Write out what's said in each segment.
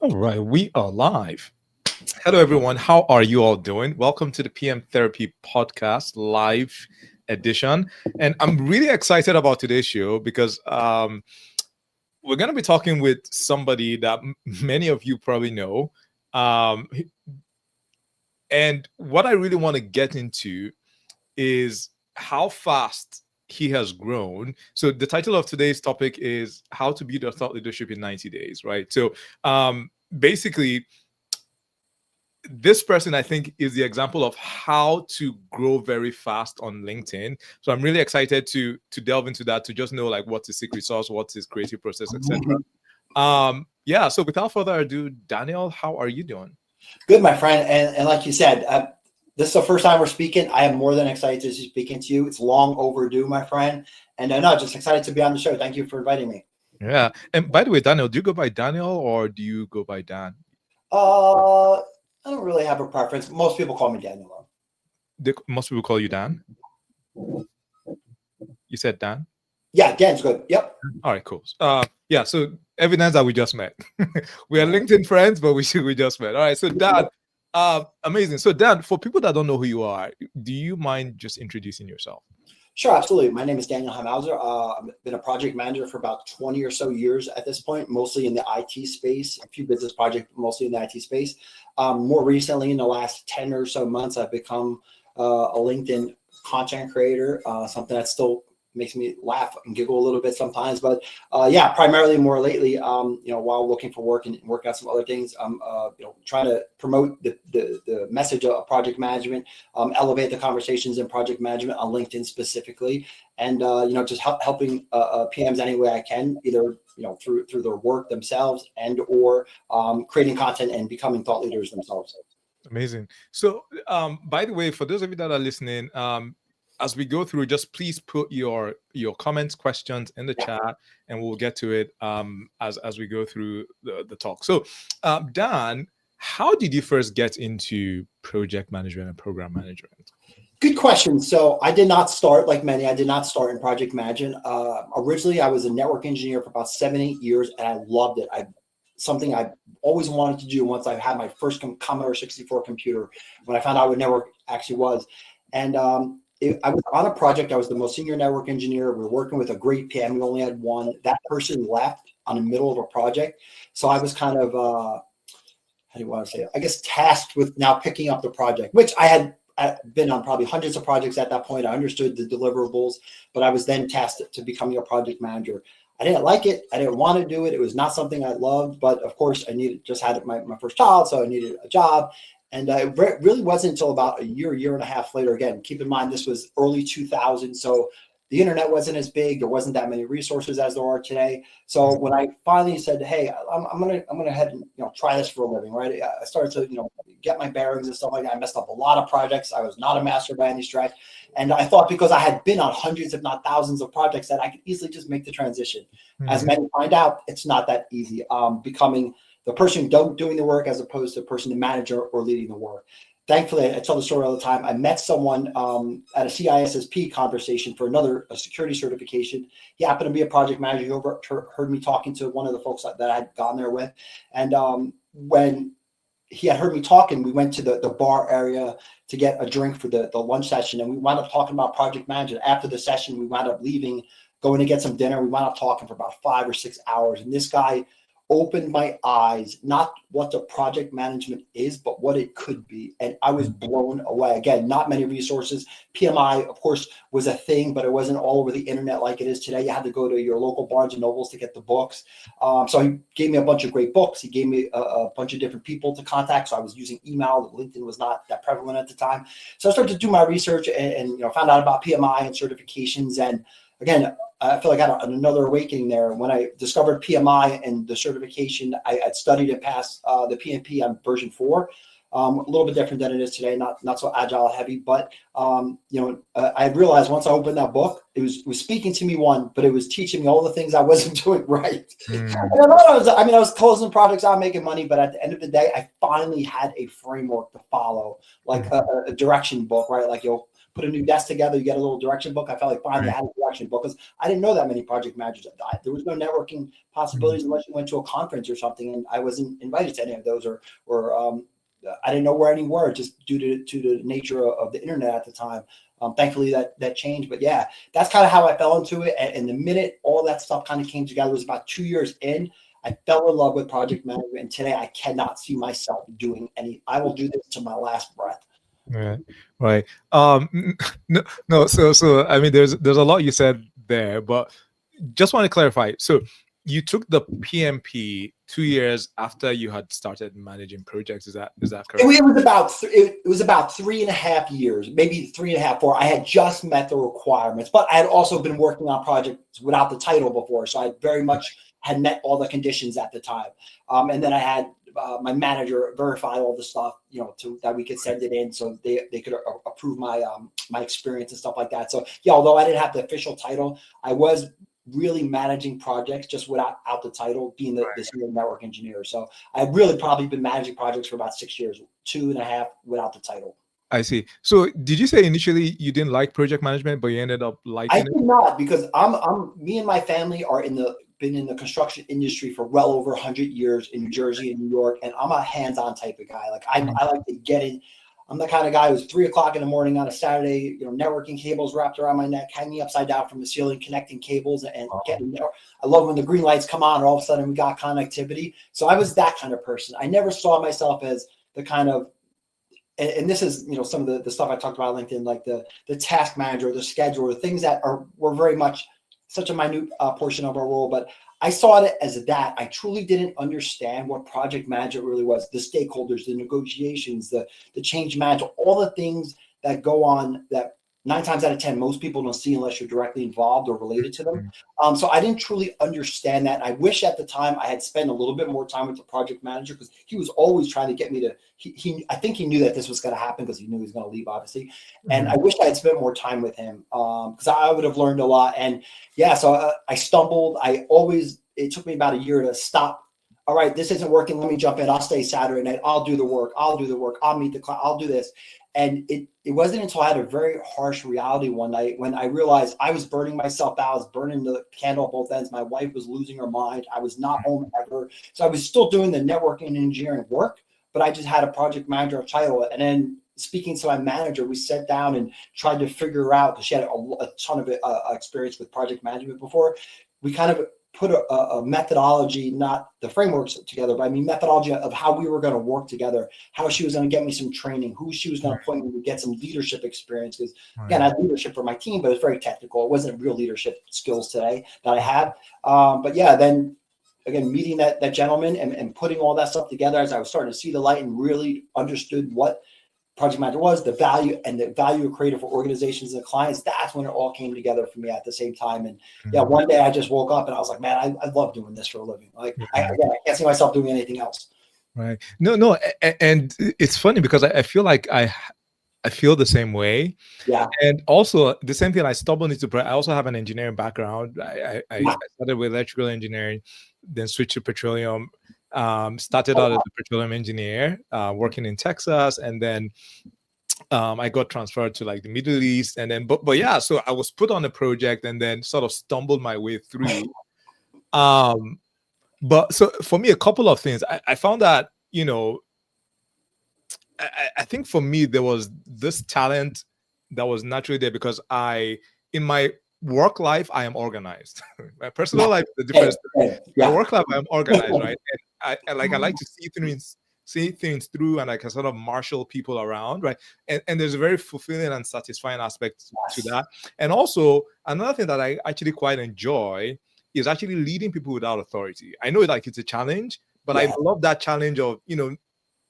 All right, we are live. Hello, everyone. How are you all doing? Welcome to the PM Therapy Podcast live edition. And I'm really excited about today's show because we're going to be talking with somebody that many of you probably know. Um, and what I really want to get into is how fast he has grown. So the title of today's topic is how to build a thought leadership in 90 days, right? So basically, this person I think is the example of how to grow very fast on LinkedIn. So I'm really excited to delve into that, to just know like what's his secret sauce, what's his creative process, etc. Yeah, so without further ado, Daniel, how are you doing? Good, my friend. And like you said, this is the first time we're speaking. I am more than excited to be speaking to you. It's long overdue, my friend. And no, just excited to be on the show. Thank you for inviting me. Yeah. And by the way, Daniel, do you go by Daniel or do you go by Dan? I don't really have a preference. Most people call me Daniel. Most people call you Dan? You said Dan? Yeah, Dan's good. Yep. All right, cool. Yeah, so evidence that we just met. We are LinkedIn friends, but we just met. All right, so Dan, amazing. So Dan, for people that don't know who you are, do you mind just introducing yourself? Sure, absolutely. My name is Daniel Heimhauser. I've been a project manager for about 20 or so years at this point, mostly in the IT space, a few business projects, mostly in the IT space. More recently, in the last 10 or so months, I've become a LinkedIn content creator, something that still makes me laugh and giggle a little bit sometimes, but yeah, primarily more lately, while looking for work and working out some other things, I'm trying to promote the message of project management, elevate the conversations in project management on LinkedIn specifically, and just helping PMs any way I can, either through their work themselves and or creating content and becoming thought leaders themselves. Amazing. So by the way, for those of you that are listening, as we go through, just please put your comments, questions in the chat, and we'll get to it as we go through the talk. So, Dan, how did you first get into project management and program management? Good question. So I did not start like many. I did not start in project management. Originally, I was a network engineer for about 7-8 years, and I loved it. Something I always wanted to do once I had my first Commodore 64 computer, when I found out what network actually was. And I was on a project. I was the most senior network engineer. We were working with a great PM. We only had one. That person left on the middle of a project. So I was kind of, how do you want to say it? I guess tasked with now picking up the project, which I had been on probably hundreds of projects at that point. I understood the deliverables, but I was then tasked to becoming a project manager. I didn't like it. I didn't want to do it. It was not something I loved, but of course I just had my first child. So I needed a job. And it really wasn't until about a year and a half later. Again, keep in mind, this was early 2000s. So the internet wasn't as big. There wasn't that many resources as there are today. So when I finally said, hey, I'm gonna head and try this for a living, right? I started to get my bearings and stuff like that. I messed up a lot of projects. I was not a master by any stretch. And I thought, because I had been on hundreds, if not thousands of projects, that I could easily just make the transition. Mm-hmm. As many find out, it's not that easy. Becoming the person doing the work as opposed to the person, the manager or leading the work. Thankfully, I tell the story all the time. I met someone at a CISSP conversation for a security certification. He happened to be a project manager. He heard me talking to one of the folks that I'd gone there with. And when he had heard me talking, we went to the bar area to get a drink for the lunch session. And we wound up talking about project management. After the session, we wound up leaving, going to get some dinner. We wound up talking for about 5 or 6 hours. And this guy opened my eyes, not what the project management is, but what it could be. And I was blown away. Again, not many resources. PMI, of course, was a thing, but it wasn't all over the internet like it is today. You had to go to your local Barnes and Nobles to get the books. So he gave me a bunch of great books. He gave me a bunch of different people to contact. So I was using email. LinkedIn was not that prevalent at the time. So I started to do my research and found out about PMI and certifications. And again, I feel like I had another awakening there. When I discovered PMI and the certification, I had studied and passed the PMP on version 4. A little bit different than it is today, not so agile heavy, but I realized once I opened that book, it was speaking to me but it was teaching me all the things I wasn't doing right. And I was closing projects out, making money, but at the end of the day, I finally had a framework to follow, like a direction book, right? Like put a new desk together, you get a little direction book. I felt like finally I had a direction book because I didn't know that many project managers. There was no networking possibilities unless you went to a conference or something, and I wasn't invited to any of those, or I didn't know where any were just due to the nature of the internet at the time. Thankfully that changed, but yeah, that's kind of how I fell into it. And the minute all that stuff kind of came together was about 2 years in. I fell in love with project management, and today I cannot see myself doing any. I will do this to my last breath. Right, right. No, no. So I mean, there's a lot you said there, but just want to clarify. So you took the PMP 2 years after you had started managing projects. Is that correct? It was about 3.5 years, maybe 3.5, 4. I had just met the requirements, but I had also been working on projects without the title before, so I very much had met all the conditions at the time. And then I had my manager verify all the stuff, that we could send it in, so they could approve my my experience and stuff like that. So yeah, although I didn't have the official title, I was really managing projects just without the title, being the senior network engineer. So I've really probably been managing projects for about 6 years, 2.5 without the title. I see. So did you say initially you didn't like project management, but you ended up I liking it? did not, because me and my family are been in the construction industry for well over 100 years in New Jersey and New York, and I'm a hands-on type of guy. Like I like to get in. I'm the kind of guy who's 3 o'clock in the morning on a Saturday, networking cables wrapped around my neck, hanging upside down from the ceiling, connecting cables and getting there. I love when the green lights come on and all of a sudden we got connectivity. So I was that kind of person. I never saw myself as the kind of, and this is, some of the stuff I talked about on LinkedIn, like the task manager, the scheduler, things that were very much such a minute portion of our role, but I saw it as that. I truly didn't understand what project management really was, the stakeholders, the negotiations, the change management, all the things that go on that 9 times out of 10, most people don't see unless you're directly involved or related to them. So I didn't truly understand that. I wish at the time I had spent a little bit more time with the project manager, because he was always trying to get me to, I think he knew that this was going to happen because he knew he was going to leave, obviously. And I wish I had spent more time with him, because I would have learned a lot. And yeah, so I stumbled. It took me about a year to stop. All right, this isn't working. Let me jump in. I'll stay Saturday night. I'll do the work. I'll meet the client. I'll do this. And it wasn't until I had a very harsh reality one night when I realized I was burning myself out. I was burning the candle at both ends. My wife was losing her mind. I was not home ever. So I was still doing the networking and engineering work, but I just had a project manager title. And then speaking to my manager, we sat down and tried to figure out, because she had a ton of experience with project management before. We kind of put a methodology, not the frameworks together, but I mean methodology of how we were going to work together, how she was going to get me some training, who she was going to point me to get some leadership experience. Because again, I had leadership for my team, but it's very technical. It wasn't real leadership skills today that I had. But yeah, then again, meeting that gentleman and putting all that stuff together as I was starting to see the light and really understood what project manager was, the value created for organizations and clients. That's when it all came together for me at the same time. And yeah, one day I just woke up and I was like, man, I love doing this for a living. Like I can't see myself doing anything else. Right. No, and it's funny because I feel like I feel the same way. Yeah. And also the same thing, I stumbled into, I also have an engineering background. I started with electrical engineering, then switched to petroleum. Started out as a petroleum engineer, working in Texas, and then I got transferred to like the Middle East, and then but yeah, so I was put on a project and then sort of stumbled my way through. But so for me, a couple of things. I found that, I think for me there was this talent that was naturally there because in my work life I am organized. My personal life is a different story. My work life I am organized, right? And I like to see things through, and I can sort of marshal people around, right? And there's a very fulfilling and satisfying aspect to that. And also another thing that I actually quite enjoy is actually leading people without authority. I know like it's a challenge, but I love that challenge of,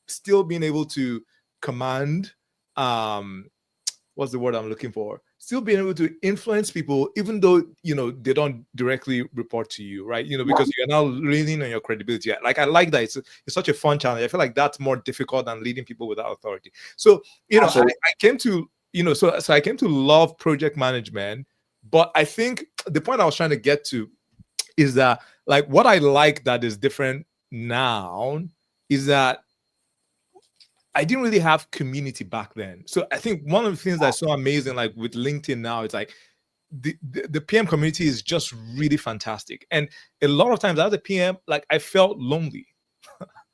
still being able to command, what's the word I'm looking for? Still being able to influence people, even though, they don't directly report to you, right? Because you're now leaning on your credibility. Like, I like that. It's such a fun challenge. I feel like that's more difficult than leading people without authority. So, I came to, so I came to love project management, but I think the point I was trying to get to is that, like, what I like that is different now is that I didn't really have community back then. So I think one of the things that's so amazing, like with LinkedIn now, it's like the PM community is just really fantastic. And a lot of times as a PM, like I felt lonely.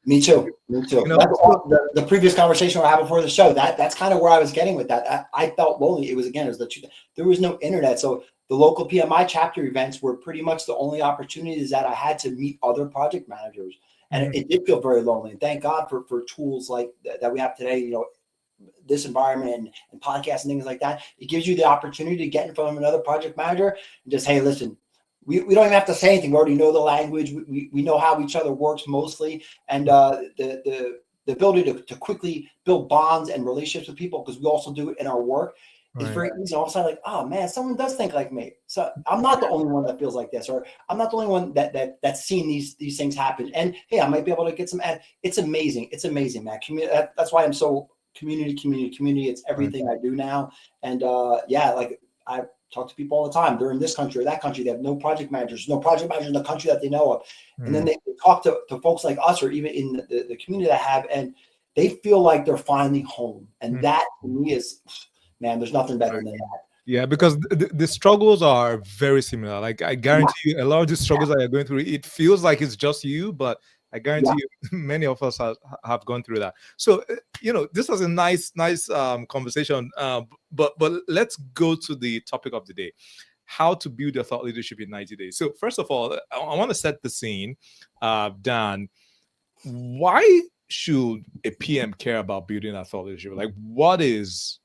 Me too. Me too. You know, That's so, the previous conversation we had before the show. That's kind of where I was getting with that. I felt lonely. It was again, it was the truth. There was no internet, so the local PMI chapter events were pretty much the only opportunities that I had to meet other project managers, and mhm, it did feel very lonely. And thank God for tools like that we have today. You know, this environment and podcasts and things like that. It gives you the opportunity to get in front of another project manager and just, hey, listen, we don't even have to say anything. We already know the language. We know how each other works mostly. And the ability to quickly build bonds and relationships with people, because we also do it in our work, is right. very easy. All of a sudden, like, oh man, someone does think like me. So I'm not the only one that feels like this, or I'm not the only one that's seen these things happen. And hey, I might be able to get some ad. It's amazing. It's amazing, man. That's why I'm so community. It's Right. everything I do now. And yeah, like I talk to people all the time. They're in this country or that country. They have no project managers, in the country that they know of. And then Mm, they talk to folks like us, or even in the community that I have, and they feel like they're finally home. And mm, that to me is, man, there's nothing better right. than that. Yeah, because the struggles are very similar. Like I Yeah, guarantee you, a lot of the struggles that you're going through, it feels like it's just you, but I guarantee yeah. you, many of us have gone through that. So this was a nice conversation. But let's go to the topic of the day: how to build your thought leadership in 90 days. So first of all, I want to set the scene. Dan, why should a PM care about building a thought leadership? Like, what is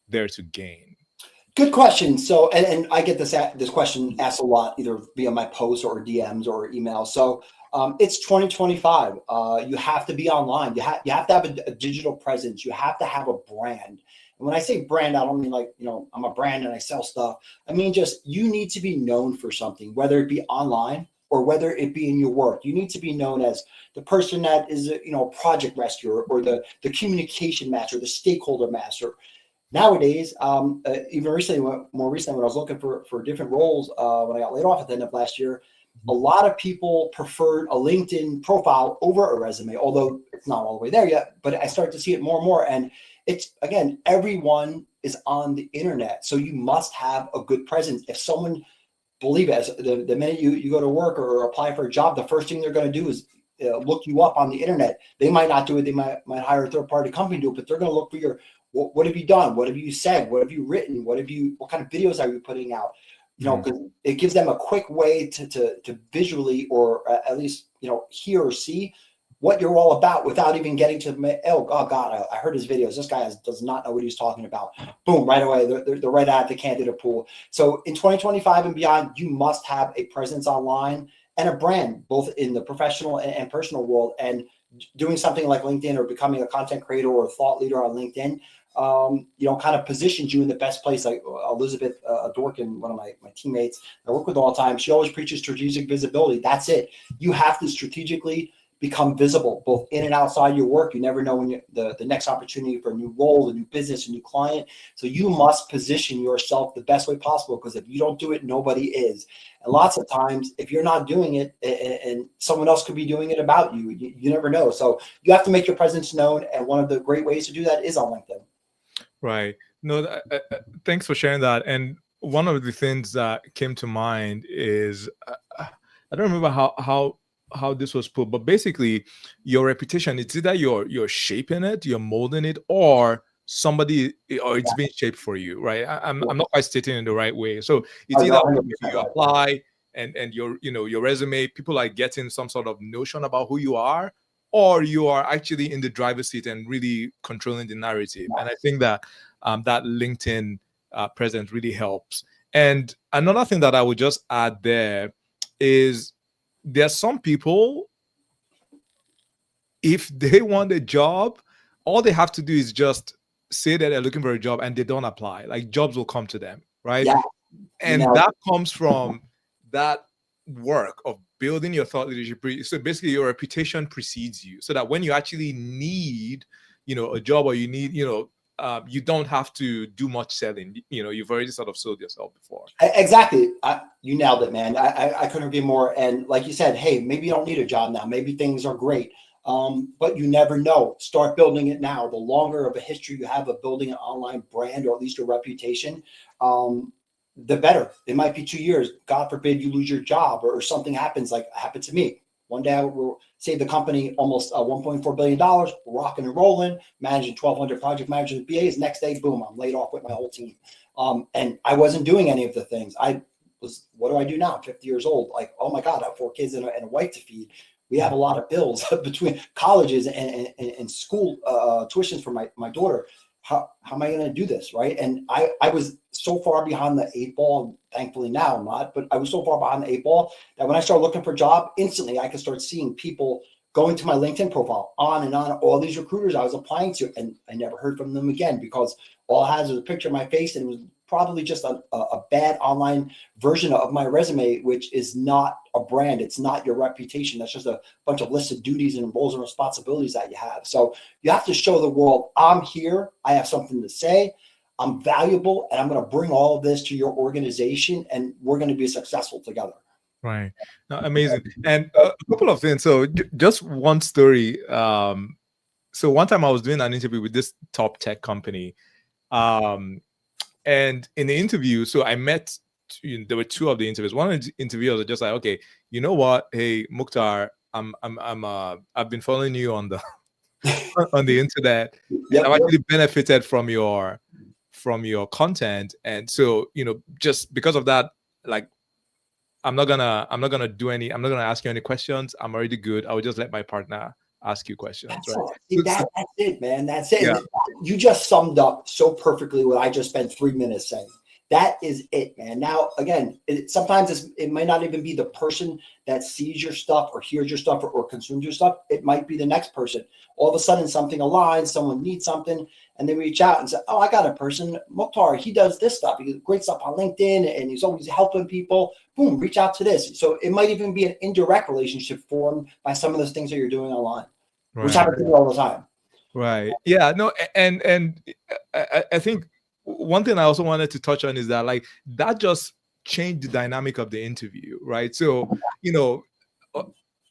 there to gain? Good question. So, and I get this question asked a lot, either via my posts or DMs or emails. So, it's 2025. You have to be online. You have to have a digital presence. You have to have a brand. And when I say brand, I don't mean like, I'm a brand and I sell stuff. I mean just you need to be known for something, whether it be online or whether it be in your work. You need to be known as the person that is a project rescuer, or the communication master, the stakeholder master. Nowadays, even more recently, when I was looking for different roles, when I got laid off at the end of last year, a lot of people preferred a LinkedIn profile over a resume, although it's not all the way there yet. But I start to see it more and more. And it's, again, everyone is on the internet. So you must have a good presence. If someone, believe it, the minute you go to work or apply for a job, the first thing they're going to do is look you up on the internet. They might not do it. They might hire a third party company to do it, but they're going to look for your, what have you done? What have you said? What have you written? What kind of videos are you putting out? Mm, Because it gives them a quick way to visually, or at least, hear or see what you're all about without even getting to, oh God, I heard his videos. This guy does not know what he's talking about. Boom, right away. They're right at the candidate pool. So in 2025 and beyond, you must have a presence online and a brand, both in the professional and personal world. And doing something like LinkedIn, or becoming a content creator or a thought leader on LinkedIn, kind of positions you in the best place. Like Elizabeth Dorkin, one of my teammates I work with all the time, she always preaches strategic visibility. That's it. You have to strategically become visible, both in and outside your work. You never know when the next opportunity for a new role, a new business, a new client. So you must position yourself the best way possible, because if you don't do it, nobody is. And lots of times, if you're not doing it, and someone else could be doing it about you, you never know. So you have to make your presence known. And one of the great ways to do that is on LinkedIn. right. No, thanks for sharing that. And one of the things that came to mind is I don't remember how this was put, but basically, your reputation. It's either you're shaping it, you're molding it, or somebody, or it's Yeah. being shaped for you. Right. I'm Yeah. I'm not quite stating it in the right way. So it's Oh, you're either 100% you right. apply and your resume, people are getting some sort of notion about who you are, or you are actually in the driver's seat and really controlling the narrative. Yeah. And I think that that LinkedIn presence really helps. And another thing that I would just add there is there's some people, if they want a job, all they have to do is just say that they're looking for a job and they don't apply. Like jobs will come to them, right? Yeah. You And know, that comes from that work of building your thought leadership. So basically, your reputation precedes you, so that when you actually need, a job, or you need, you don't have to do much selling. You've already sort of sold yourself before. exactly. You nailed it, man. I couldn't agree more. And like you said, hey, maybe you don't need a job now. Maybe things are great. But you never know. Start building it now. The longer of a history you have of building an online brand, or at least a reputation, the better. It might be 2 years. God forbid you lose your job, or something happens like happened to me. One day I will save the company almost $1.4 billion, rocking and rolling, managing 1,200 project managers and BAs. Next day, boom, I'm laid off with my whole team. And I wasn't doing any of the things. What do I do now? I'm 50 years old. Like, oh my God, I have 4 kids and a wife to feed. We have a lot of bills between colleges and school tuitions for my daughter. How am I going to do this? Right. And I was so far behind the 8 ball. Thankfully now I'm not, but I was so far behind the 8 ball that when I started looking for a job, instantly I could start seeing people going to my LinkedIn profile on and on, all these recruiters I was applying to, and I never heard from them again, because all I had was a picture of my face, and it was probably just a bad online version of my resume, which is not a brand. It's not your reputation. That's just a bunch of listed duties and roles and responsibilities that you have. So you have to show the world, I'm here, I have something to say, I'm valuable, and I'm going to bring all of this to your organization, and we're going to be successful together. Right. No, amazing. And a couple of things. So just one story. So one time I was doing an interview with this top tech company. And in the interview, so I met, there were 2 of the interviews. One of the interviewers was just like, okay, you know what? Hey, Mukhtar, I've been following you on the on the internet. Yep, I've yep. actually benefited from your content, and so just because of that, like I'm not gonna ask you any questions. I'm already good. I will just let my partner ask you questions, That's right? it. See, that's it, man. That's it. Yeah. And you just summed up so perfectly what I just spent 3 minutes saying. That is it, man. Now, again, sometimes it might not even be the person that sees your stuff or hears your stuff or consumes your stuff. It might be the next person. All of a sudden, something aligns, someone needs something, and they reach out and say, oh, I got a person, Mukhtar, he does this stuff. He does great stuff on LinkedIn, and he's always helping people. Boom, reach out to this. So it might even be an indirect relationship formed by some of those things that you're doing online, which Right. happens to me all the time. Right. Yeah. No. And I think one thing I also wanted to touch on is that, like, that just changed the dynamic of the interview, right? So uh,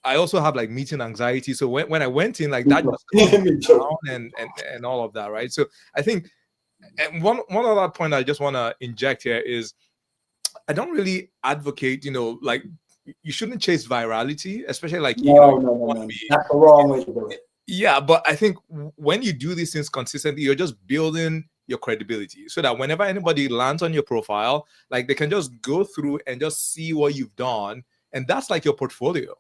I also have like meeting anxiety. So when I went in, like, Me that too. just calmed Me me too. down and all of that, right? So I think, and one other point I just want to inject here is, I don't really advocate, like, you shouldn't chase virality, especially like, No, you no, no, want to no. be. That's the wrong way to do it. Yeah, but I think when you do these things consistently, you're just building your credibility, so that whenever anybody lands on your profile, like, they can just go through and just see what you've done, and that's like your portfolio,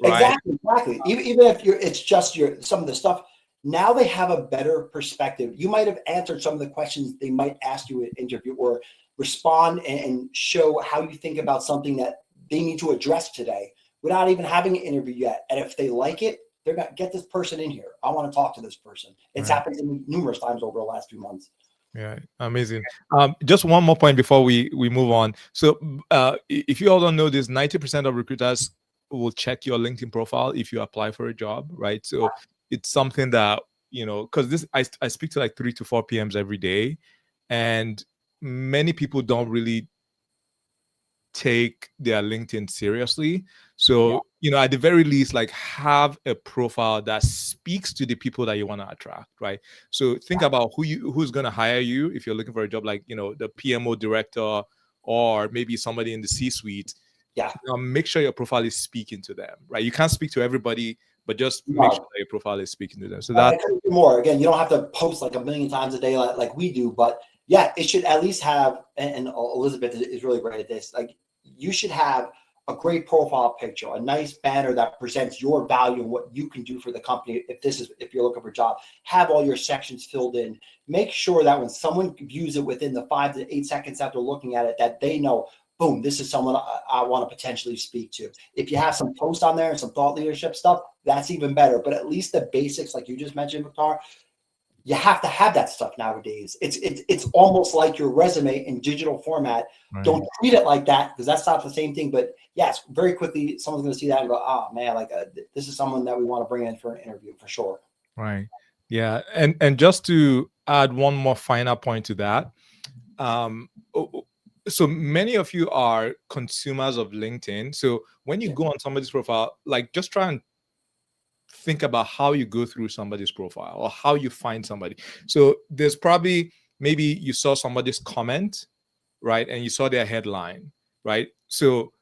right? Exactly, exactly. Even if it's just some of the stuff. Now they have a better perspective. You might have answered some of the questions they might ask you in an interview, or respond and show how you think about something that they need to address today without even having an interview yet. And if they like it, they're going to get this person in here. I want to talk to this person. It's Right. happened to me numerous times over the last few months. Yeah, amazing. Just one more point before we move on. So, if you all don't know this, 90% of recruiters will check your LinkedIn profile if you apply for a job, right? So it's something that, because this, I speak to like 3 to 4 PMs every day, and many people don't really take their LinkedIn seriously. Yeah, So, at the very least, like, have a profile that speaks to the people that you want to attract, right? So think about who's going to hire you if you're looking for a job, like, the PMO director, or maybe somebody in the C-suite. yeah. Make sure your profile is speaking to them, right? You can't speak to everybody, but just make sure No, that your profile is speaking to them. So I that, couldn't do more. Again, you don't have to post like a million times a day like we do, but yeah, it should at least have. And Elizabeth is really great at this. Like, you should have a great profile picture, a nice banner that presents your value and what you can do for the company. If you're looking for a job, have all your sections filled in. Make sure that when someone views it within the 5 to 8 seconds after looking at it, that they know, boom, this is someone I want to potentially speak to. If you have some posts on there and some thought leadership stuff, that's even better. But at least the basics, like you just mentioned, Viktar, you have to have that stuff nowadays. It's almost like your resume in digital format. right. Don't treat it like that, because that's not the same thing. But yes, very quickly, someone's going to see that and go, "Oh man, like this is someone that we want to bring in for an interview for sure." Right. Yeah. And just to add one more final point to that, um so many of you are consumers of LinkedIn. So when you Yeah, go on somebody's profile, like, just try and think about how you go through somebody's profile or how you find somebody. So there's probably, maybe you saw somebody's comment, right? And you saw their headline, right? So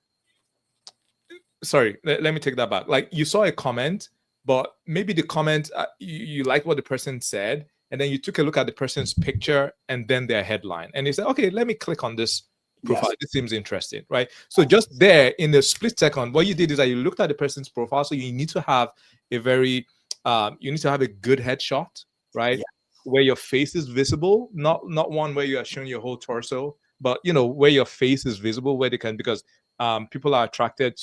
sorry, let me take that back. Like, you saw a comment, but maybe the comment, you like what the person said, and then you took a look at the person's picture and then their headline, and you said, okay, let me click on this profile. Yes. This seems interesting, right? So just there in a split second, what you did is that you looked at the person's profile. So you need to have a very, you need to have a good headshot, right? Yeah. Where your face is visible, not one where you are showing your whole torso, but where your face is visible, where they can, because people are attracted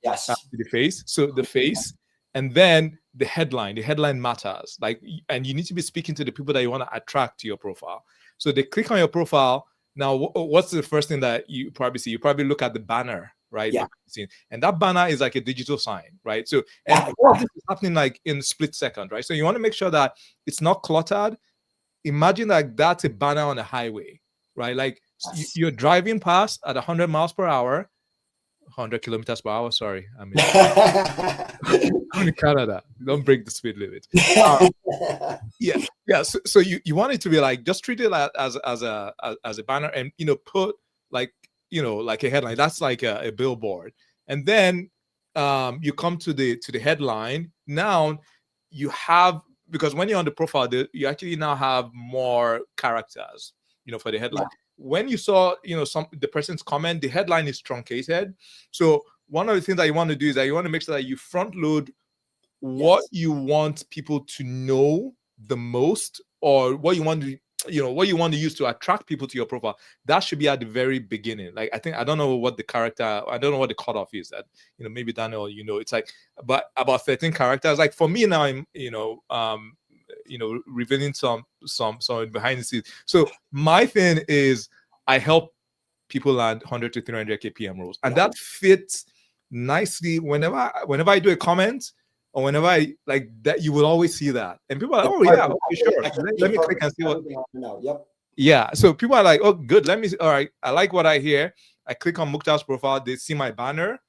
Yes. to the face. So the face, and then the headline. The headline matters. Like, and you need to be speaking to the people that you want to attract to your profile. So they click on your profile. Now, what's the first thing that you probably see? You probably look at the banner, right? Yeah. And that banner is like a digital sign, right? So, and Yeah. all of this is happening like in a split second, right? So you want to make sure that it's not cluttered. Imagine like that's a banner on a highway, right? Like, Yes. you're driving past at 100 miles per hour, 100 kilometers per hour. Sorry, I'm in Canada. Don't break the speed limit. Yeah, yeah. So you want it to be like, just treat it as a banner, and put like like a headline. That's like a billboard, and then you come to the headline. Now you have, because when you're on the profile, you actually now have more characters, for the headline. Yeah. When you saw the person's comment, the headline is truncated. So one of the things that you want to do is that you want to make sure that you front load what Yes. you want people to know the most, or what you want to what you want to use to attract people to your profile. That should be at the very beginning. Like, I don't know what the character, I don't know what the cutoff is. That maybe Daniel, it's like, but about 13 characters. Like, for me now, I'm revealing some behind the scenes. So my thing is, I help people land 100 to 300 kpm rolls, and that fits nicely whenever I do a comment, or whenever I like that, you will always see that, and people are like, It's oh yeah, perfect. okay, sure, I can see let it me click perfect. and see what. Everything I want to know. Yep. Yeah, so people are like, oh good, let me all right, I like what I hear. I click on Mukhtar's profile, they see my banner,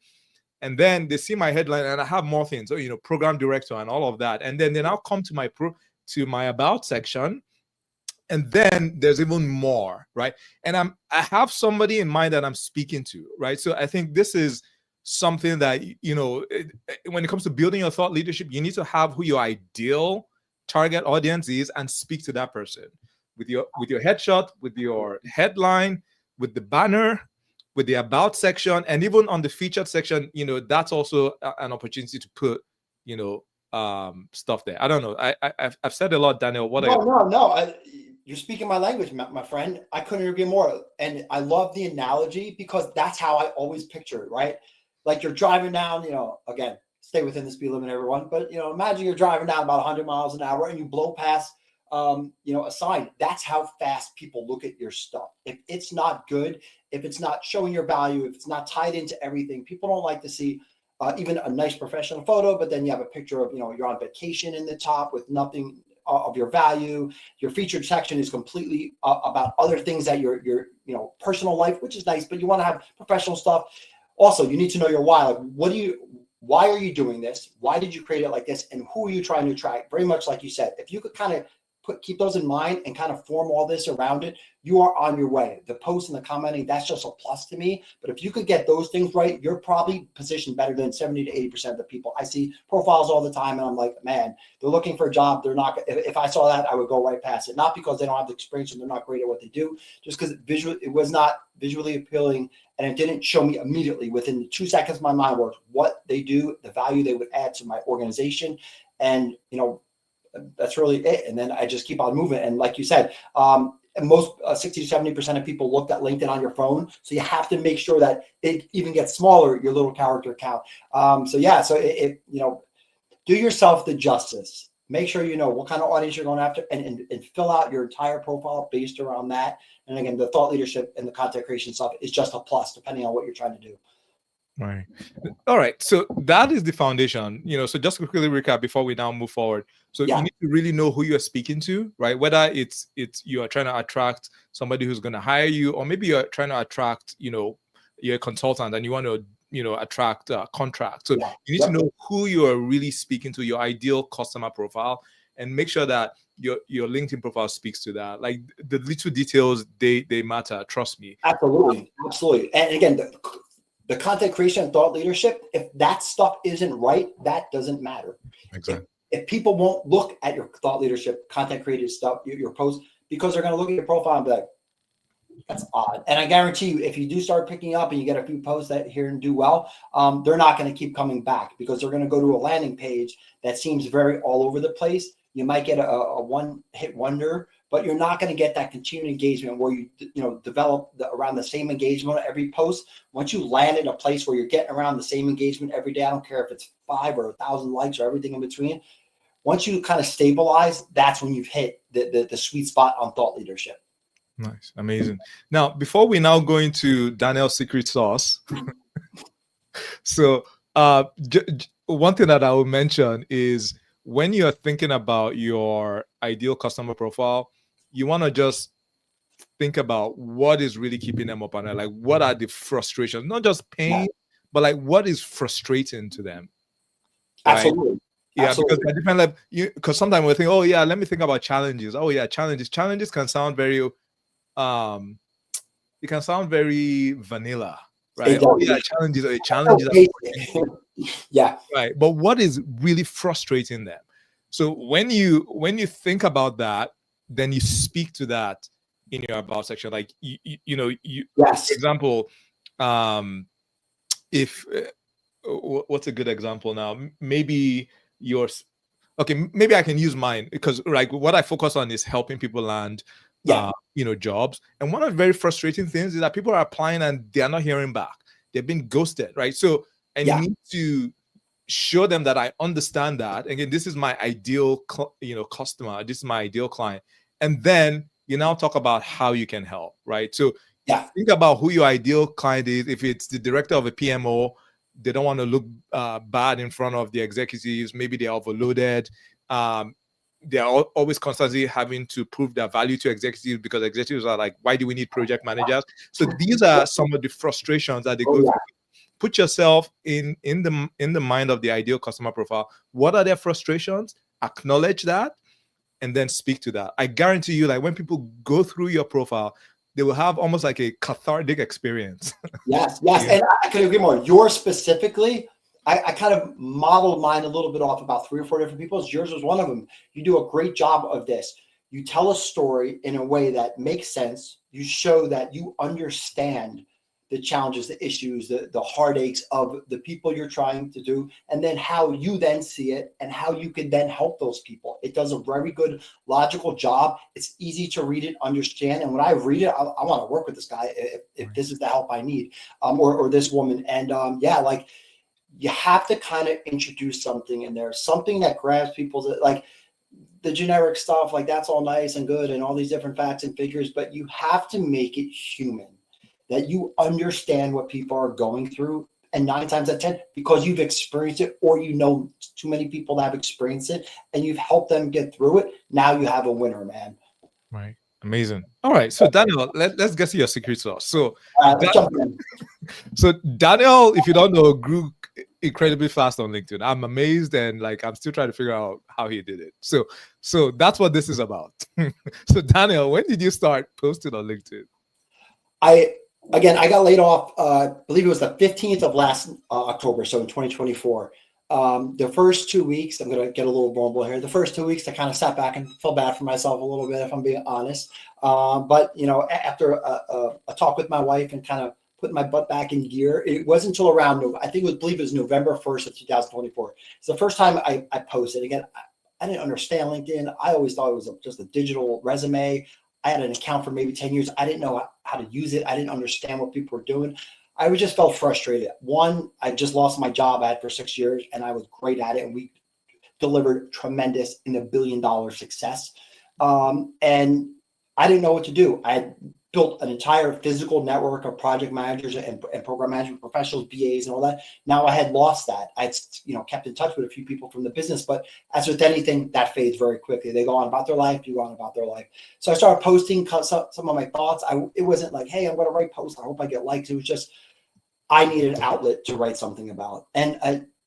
and then they see my headline, and I have more things, so program director and all of that, and then they now come to my about section, and then there's even more, right? And I have somebody in mind that I'm speaking to, right? So I think this is something that when it comes to building your thought leadership, you need to have who your ideal target audience is and speak to that person with your headshot, with your headline, with the banner, with the about section, and even on the featured section. That's also an opportunity to put stuff there. I don't know, I've said a lot, Daniel. What are No, your no, no. You're speaking my language, my friend. I couldn't agree more. And I love the analogy because that's how I always picture it, right? Like, you're driving down, again, stay within the speed limit, everyone. But, imagine you're driving down about 100 miles an hour and you blow past, a sign. That's how fast people look at your stuff. If it's not good, if it's not showing your value, if it's not tied into everything, people don't like to see even a nice professional photo, but then you have a picture of, you're on vacation in the top with nothing of your value. Your featured section is completely about other things that your personal life, which is nice, but you want to have professional stuff. Also, you need to know your why. Like, why are you doing this? Why did you create it like this? And who are you trying to attract? Very much like you said, if you could kind of keep those in mind and kind of form all this around it, you are on your way. The post and the commenting, that's just a plus to me. But if you could get those things right, you're probably positioned better than 70 to 80% of the people. I see profiles all the time and I'm like, man, they're looking for a job. They're not, if I saw that, I would go right past it. Not because they don't have the experience and they're not great at what they do, just because it was not visually appealing. And it didn't show me immediately within the 2 seconds my mind worked what they do, the value they would add to my organization. And, that's really it. And then I just keep on moving. And like you said, most 60 to 70% of people looked at LinkedIn on your phone. So you have to make sure that it even gets smaller, your little character count. So do yourself the justice. Make sure you know what kind of audience you're going after and fill out your entire profile based around that. And again, the thought leadership and the content creation stuff is just a plus depending on what you're trying to do. Right. All right. So that is the foundation. So just to quickly recap before we now move forward. So you need to really know who you're speaking to, right? Whether it's you are trying to attract somebody who's going to hire you, or maybe you're trying to attract, you're a consultant and you want to attract contracts. So Yeah. you need to Yep. know who you are really speaking to, your ideal customer profile, and make sure that your LinkedIn profile speaks to that. Like the little details, they matter. Trust me. Absolutely. Absolutely. And again, the content creation and thought leadership, if that stuff isn't right, that doesn't matter. Exactly. If people won't look at your thought leadership, content creative stuff, your posts, because they're going to look at your profile and be like, that's odd. And I guarantee you, if you do start picking up and you get a few posts that here and do well, they're not going to keep coming back because they're going to go to a landing page that seems very all over the place. You might get a one-hit wonder, but you're not going to get that continued engagement where you develop around the same engagement every post. Once you land in a place where you're getting around the same engagement every day, I don't care if it's 5 or 1,000 likes or everything in between. Once you kind of stabilize, that's when you've hit the sweet spot on thought leadership. Nice. Amazing. Now, before we now go into Daniel's secret sauce, so one thing that I will mention is when you're thinking about your ideal customer profile, you want to just think about what is really keeping them up on it. Like, what are the frustrations? Not just pain, but like what is frustrating to them. Right? Absolutely. Yeah, Absolutely. because they're different. Like because sometimes we think, oh yeah, let me think about challenges. Oh yeah, challenges. Challenges can sound very it can sound very vanilla, right? Oh yeah, challenges Yeah. right. But what is really frustrating them? So when you think about that, then you speak to that in your about section. Like Yes. for example, if what's a good example now? Maybe yours. Okay, maybe I can use mine because like what I focus on is helping people land jobs. And one of the very frustrating things is that people are applying and they're not hearing back. They've been ghosted, right? So you need to show them that I understand that. Again, this is my ideal customer. This is my ideal client. And then you now talk about how you can help, right? So think about who your ideal client is. If it's the director of a PMO, they don't want to look bad in front of the executives. Maybe they're overloaded. They're always constantly having to prove their value to executives because executives are like, why do we need project managers? So these are some of the frustrations that they go through. Put yourself in the mind of the ideal customer profile. What are their frustrations? Acknowledge that and then speak to that. I guarantee you, like when people go through your profile, they will have almost like a cathartic experience. Yes. And I couldn't agree more. Yours specifically, I kind of modeled mine a little bit off about 3 or 4 different people's. Yours was one of them. You do a great job of this. You tell a story in a way that makes sense. You show that you understand the challenges, the issues, the heartaches of the people you're trying to do, and then how you then see it and how you can then help those people. It does a very good logical job. It's easy to read it, understand. And when I read it, I want to work with this guy if this is the help I need, or this woman. And like you have to kind of introduce something in there, something that grabs people's, like the generic stuff, like that's all nice and good and all these different facts and figures, but you have to make it human, that you understand what people are going through. And 9 times out of 10, because you've experienced it or you know too many people that have experienced it and you've helped them get through it, now you have a winner, man. Right. Amazing. All right. So Daniel, let's get to your secret sauce. So let's jump in. So Daniel, if you don't know, grew incredibly fast on LinkedIn. I'm amazed and like I'm still trying to figure out how he did it. So that's what this is about. So Daniel, when did you start posting on LinkedIn? I got laid off, I believe it was the 15th of last October, so in 2024. The first 2 weeks, I'm going to get a little vulnerable here. The first 2 weeks, I kind of sat back and felt bad for myself a little bit, if I'm being honest. But, after a talk with my wife and kind of putting my butt back in gear, it wasn't until around, I believe it was November 1st of 2024. It's the first time I posted. Again, I didn't understand LinkedIn. I always thought it was just a digital resume. I had an account for maybe 10 years. I didn't know how to use it. I didn't understand what people were doing. I just felt frustrated. One, I just lost my job I had for 6 years and I was great at it. And we delivered tremendous in $1 billion success. And I didn't know what to do. I had built an entire physical network of project managers and program management professionals, BAs and all that. Now I had lost that. I'd kept in touch with a few people from the business, but as with anything, that fades very quickly. They go on about their life, you go on about their life. So I started posting some of my thoughts. It wasn't like, hey, I'm going to write posts. I hope I get likes. It was just, I needed an outlet to write something about. And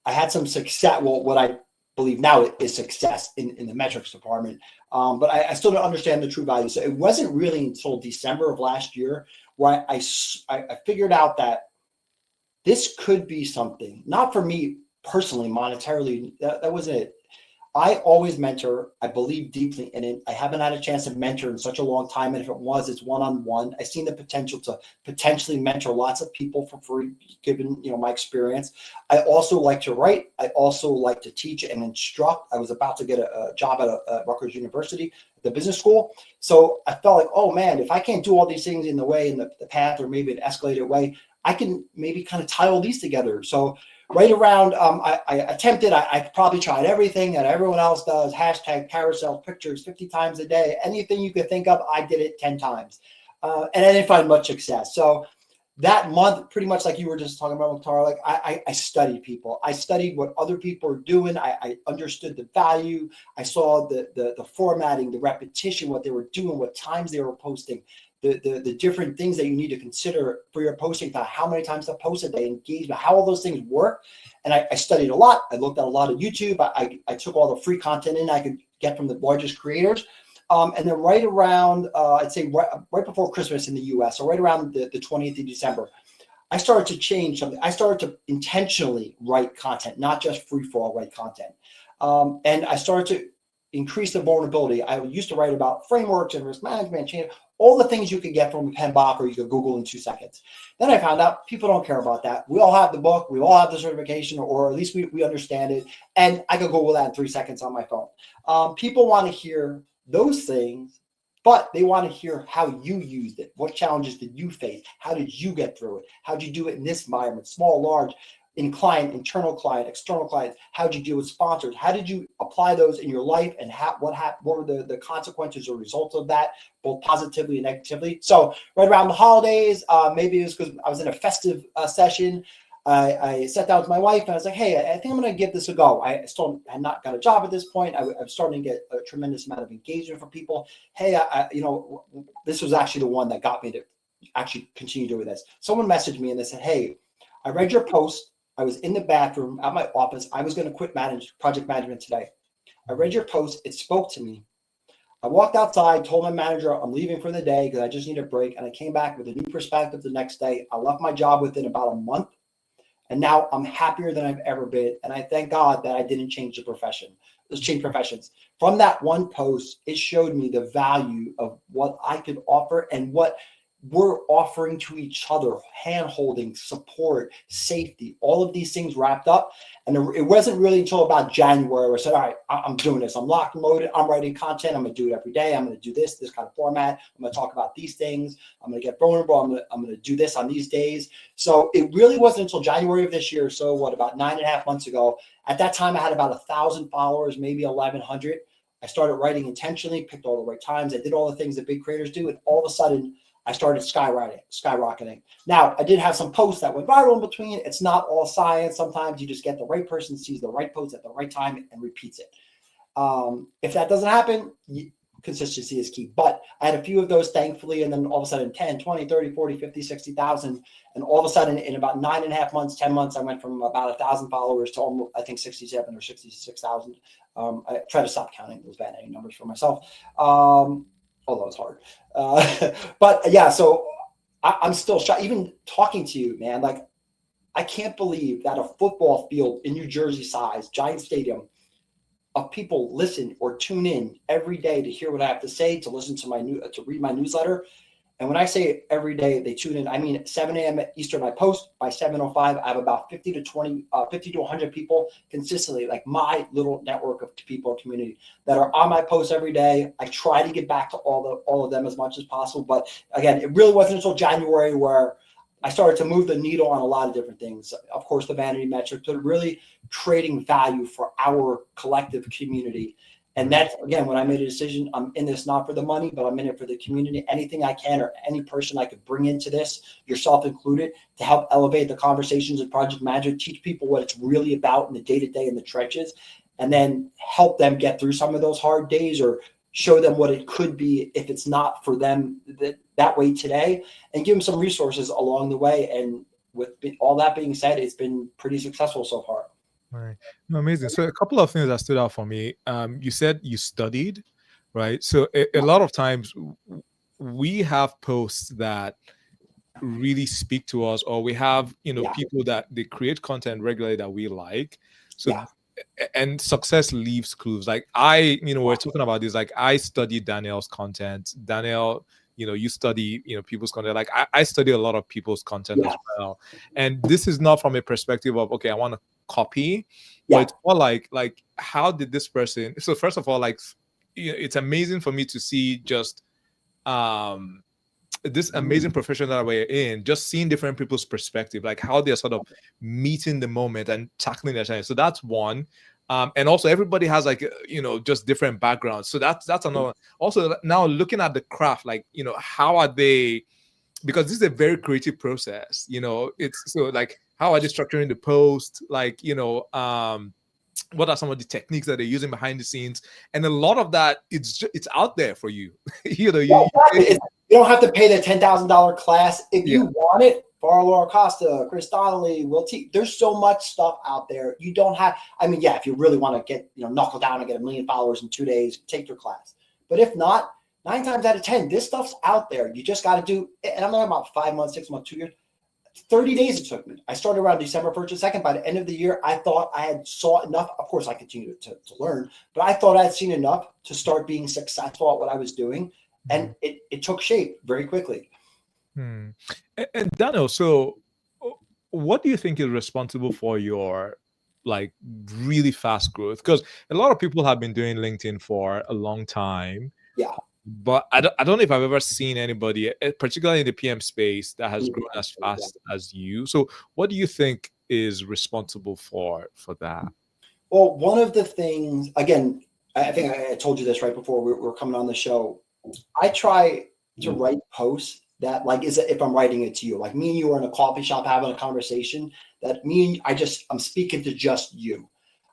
I had some success. Well, what I believe now is success in the metrics department. But I still don't understand the true value. So it wasn't really until December of last year where I figured out that this could be something, not for me personally, monetarily. That wasn't it. I always mentor. I believe deeply in it. I haven't had a chance to mentor in such a long time. And if it was, it's one-on-one. I've seen the potential to potentially mentor lots of people for free, given my experience. I also like to write. I also like to teach and instruct. I was about to get a job at Rutgers University, the business school. So I felt like, oh man, if I can't do all these things in the path, or maybe an escalated way, I can maybe kind of tie all these together. So right around, I attempted, I probably tried everything that everyone else does, hashtag carousel pictures 50 times a day, anything you could think of, I did it 10 times. And I didn't find much success. So that month, pretty much like you were just talking about with Tara, like I studied people. I studied what other people are doing. I understood the value. I saw the formatting, the repetition, what they were doing, what times they were posting. The different things that you need to consider for your posting time, how many times to post a day, engagement, how all those things work. And I studied a lot. I looked at a lot of YouTube. I took all the free content in I could get from the largest creators. And then right around, I'd say right before Christmas in the US, so right around the 20th of December, I started to change something. I started to intentionally write content, not just free for all write content. And I started to increase the vulnerability. I used to write about frameworks and risk management, change, all the things you could get from a PMBOK or you could Google in 2 seconds. Then I found out people don't care about that. We all have the book, we all have the certification, or at least we understand it. And I could Google that in 3 seconds on my phone. People want to hear those things, but they want to hear how you used it. What challenges did you face? How did you get through it? How did you do it in this environment, small, large, in client, internal client, external clients? How did you deal with sponsors? How did you apply those in your life? And what were the consequences or results of that, both positively and negatively? So right around the holidays, maybe it was because I was in a festive session. I sat down with my wife and I was like, hey, I think I'm going to give this a go. I still had not got a job at this point. I'm starting to get a tremendous amount of engagement from people. Hey, this was actually the one that got me to actually continue doing this. Someone messaged me and they said, hey, I read your post. I was in the bathroom at my office. I was going to quit project management today. I read your post. It spoke to me. I walked outside, told my manager I'm leaving for the day because I just need a break. And I came back with a new perspective the next day. I left my job within about a month. And now I'm happier than I've ever been. And I thank God that I didn't change the profession. Let's change professions. From that one post, it showed me the value of what I could offer and what we're offering to each other, hand-holding, support, safety, all of these things wrapped up. And it wasn't really until about January where I said, all right, I'm doing this. I'm locked and loaded. I'm writing content. I'm going to do it every day. I'm going to do this kind of format. I'm going to talk about these things. I'm going to get vulnerable. I'm going to do this on these days. So it really wasn't until January of this year. So about 9.5 months ago, at that time, I had about 1,000 followers, maybe 1,100. I started writing intentionally, picked all the right times. I did all the things that big creators do. And all of a sudden, I started skyrocketing. Now, I did have some posts that went viral in between. It's not all science. Sometimes you just get the right person, sees the right post at the right time, and repeats it. If that doesn't happen, consistency is key. But I had a few of those, thankfully, and then all of a sudden 10, 20, 30, 40, 50, 60,000. And all of a sudden, in about 9.5 months, 10 months, I went from about 1,000 followers to almost, I think, 67 or 66,000. I try to stop counting those bad numbers for myself. Although it's hard. But yeah, so I'm still shocked. Even talking to you, man, like I can't believe that a football field in New Jersey size, giant stadium, of people listen or tune in every day to hear what I have to say, to listen to to read my newsletter. And when I say every day they tune in, I mean 7 a.m. Eastern I post. By 7:05, I have about 50 to 100 people consistently, like my little network of people, community that are on my posts every day. I try to get back to all of them as much as possible. But again, it really wasn't until January where I started to move the needle on a lot of different things. Of course, the vanity metrics, but really creating value for our collective community. And that's, again, when I made a decision, I'm in this not for the money, but I'm in it for the community. Anything I can or any person I could bring into this, yourself included, to help elevate the conversations in project management, teach people what it's really about in the day-to-day in the trenches, and then help them get through some of those hard days or show them what it could be if it's not for them that way today, and give them some resources along the way. And all that being said, it's been pretty successful so far. Right. No, amazing. So a couple of things that stood out for me. You said you studied, right? So a lot of times we have posts that really speak to us, or we have, Yeah, people that they create content regularly that we like. So yeah, and success leaves clues. Like we're talking about this. Like I study Daniel's content. Daniel, you study, people's content. Like I study a lot of people's content as yeah, well. And this is not from a perspective of, okay, I want to copy, but yeah, it's more like how did this person? So first of all, like, it's amazing for me to see just um this amazing profession that we're in, just seeing different people's perspective, like how they're sort of meeting the moment and tackling their challenge. So that's one. And also everybody has like just different backgrounds. So that's another. Also now looking at the craft, like how are they? Because this is a very creative process. It's so like how are they structuring the post? Like what are some of the techniques that they're using behind the scenes? And a lot of that it's out there for you. you know yeah. you, Exactly. You don't have to pay the $10,000 class if yeah. you want it. For Laura Costa, Chris Donnelly, Will T. There's so much stuff out there. You don't have. I mean, yeah, if you really want to get knuckle down and get 1 million followers in 2 days, take your class. But if not, 9 times out of 10, this stuff's out there. You just got to do. And I'm talking about 5 months, 6 months, 2 years. 30 days it took me. I started around December 1st and 2nd. By the end of the year, I thought I had saw enough. Of course, I continue to learn, but I thought I had seen enough to start being successful at what I was doing. And it took shape very quickly. Hmm. And Daniel, so what do you think is responsible for your like really fast growth? Because a lot of people have been doing LinkedIn for a long time, Yeah. but I don't know if I've ever seen anybody, particularly in the PM space, that has grown as fast as you. So what do you think is responsible for that? Well, one of the things, again, I think I told you this right before we were coming on the show. I try to write posts that like is if I'm writing it to you, like me and you are in a coffee shop having a conversation, that me and I'm speaking to just you.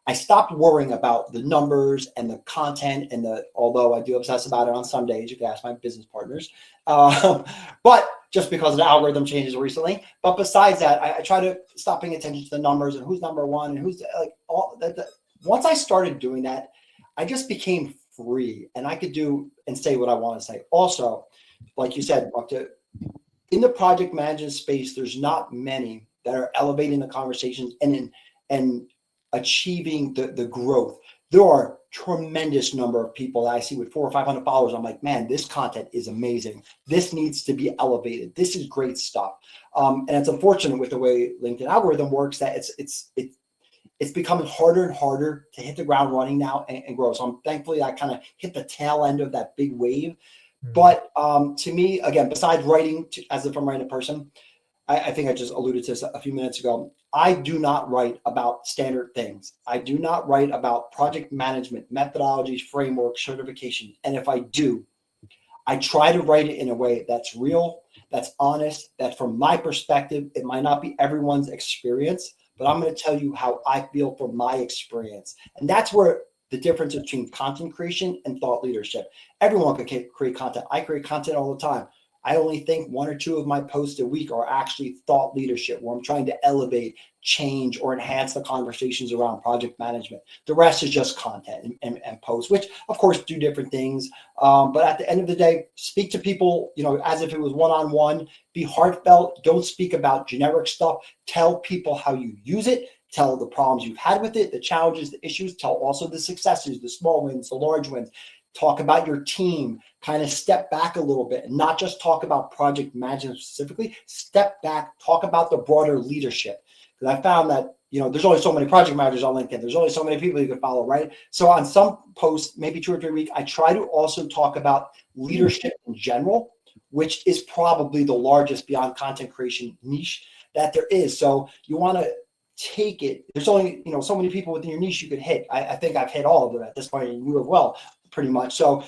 I stopped worrying about the numbers and the content and although I do obsess about it on some days, you can ask my business partners. But just because the algorithm changes recently. But besides that, I try to stop paying attention to the numbers and who's number one and who's like all that. Once I started doing that, I just became free and I could do and say what I want to say. Also, like you said, in the project management space, there's not many that are elevating the conversations and achieving the growth. There are tremendous number of people that I see with 400 or 500 followers. I'm like, man, this content is amazing. This needs to be elevated. This is great stuff. And it's unfortunate with the way LinkedIn algorithm works that it's becoming harder and harder to hit the ground running now and grow. So I'm thankfully I kind of hit the tail end of that big wave. But to me, again, besides writing as if I'm writing a person, I think I just alluded to this a few minutes ago. I do not write about standard things. I do not write about project management, methodologies, frameworks, certification. And if I do, I try to write it in a way that's real, that's honest, that from my perspective, it might not be everyone's experience, but I'm going to tell you how I feel from my experience. And that's where the difference between content creation and thought leadership. Everyone can create content. I create content all the time. I only think 1 or 2 of my posts a week are actually thought leadership, where I'm trying to elevate, change, or enhance the conversations around project management. The rest is just content and posts, which of course do different things. But at the end of the day, speak to people, as if it was one-on-one, be heartfelt. Don't speak about generic stuff. Tell people how you use it. Tell the problems you've had with it, the challenges, the issues. Tell also the successes, the small wins, the large wins. Talk about your team, kind of step back a little bit and not just talk about project management specifically. Step back, talk about the broader leadership. Because I found that, there's only so many project managers on LinkedIn. There's only so many people you can follow, right? So on some posts, maybe 2 or 3 a week, I try to also talk about leadership in general, which is probably the largest beyond content creation niche that there is. So you want to take it. There's only, so many people within your niche you could hit. I think I've hit all of them at this point, and you as well, pretty much. So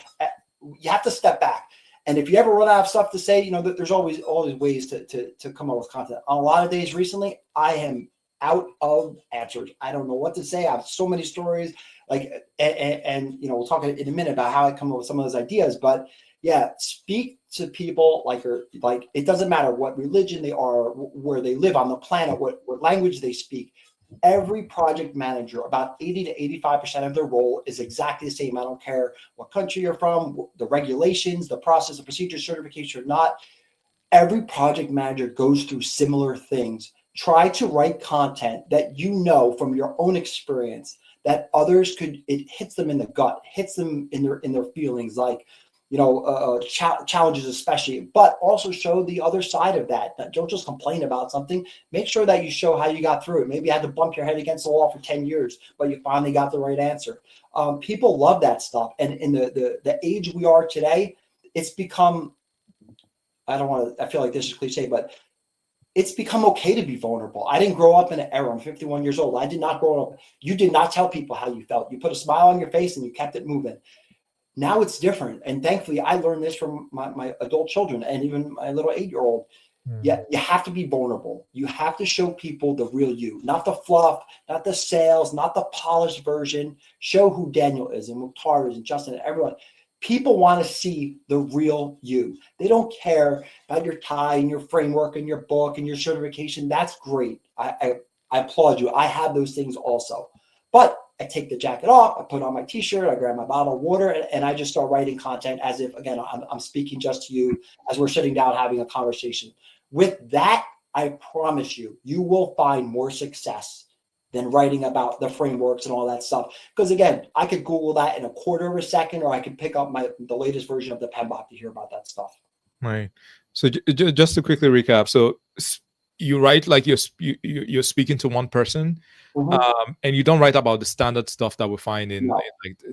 you have to step back. And if you ever run out of stuff to say, there's always ways to come up with content. On a lot of days recently, I am out of answers. I don't know what to say. I have so many stories, and we'll talk in a minute about how I come up with some of those ideas. But yeah, speak to people like it doesn't matter what religion they are, where they live on the planet, what language they speak. Every project manager, about 80 to 85% of their role is exactly the same. I don't care what country you're from, the regulations, the process, the procedure, certification or not. Every project manager goes through similar things. Try to write content that you know from your own experience that others could, it hits them in the gut, hits them in their feelings, like, challenges especially, but also show the other side of that. Don't just complain about something. Make sure that you show how you got through it. Maybe you had to bump your head against the wall for 10 years, but you finally got the right answer. People love that stuff. And in the age we are today, it's become, I feel like this is cliche, but it's become okay to be vulnerable. I didn't grow up in an era. I'm 51 years old. I did not grow up. You did not tell people how you felt. You put a smile on your face and you kept it moving. Now it's different. And thankfully, I learned this from my adult children and even my little 8-year-old. Yeah, you have to be vulnerable. You have to show people the real you, not the fluff, not the sales, not the polished version. Show who Daniel is and Mukhtar is and Justin and everyone. People want to see the real you. They don't care about your tie and your framework and your book and your certification. That's great. I applaud you. I have those things also. But I take the jacket off, I put on my t-shirt, I grab my bottle of water, and I just start writing content as if, again, I'm speaking just to you as we're sitting down having a conversation. With that, I promise you, you will find more success than writing about the frameworks and all that stuff. Because again, I could Google that in a quarter of a second, or I could pick up the latest version of the PMBOK to hear about that stuff. Right. So just to quickly recap, so you write like you're speaking to one person, and you don't write about the standard stuff that we find in like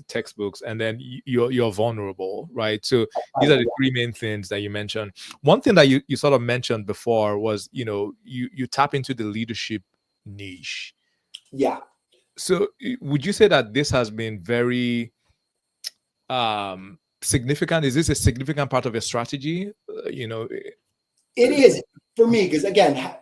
textbooks, and then you're vulnerable, right? So these are the three main things that you mentioned. One thing that you sort of mentioned before was, you tap into the leadership niche. Yeah. So would you say that this has been very significant? Is this a significant part of your strategy? It is for me, because again,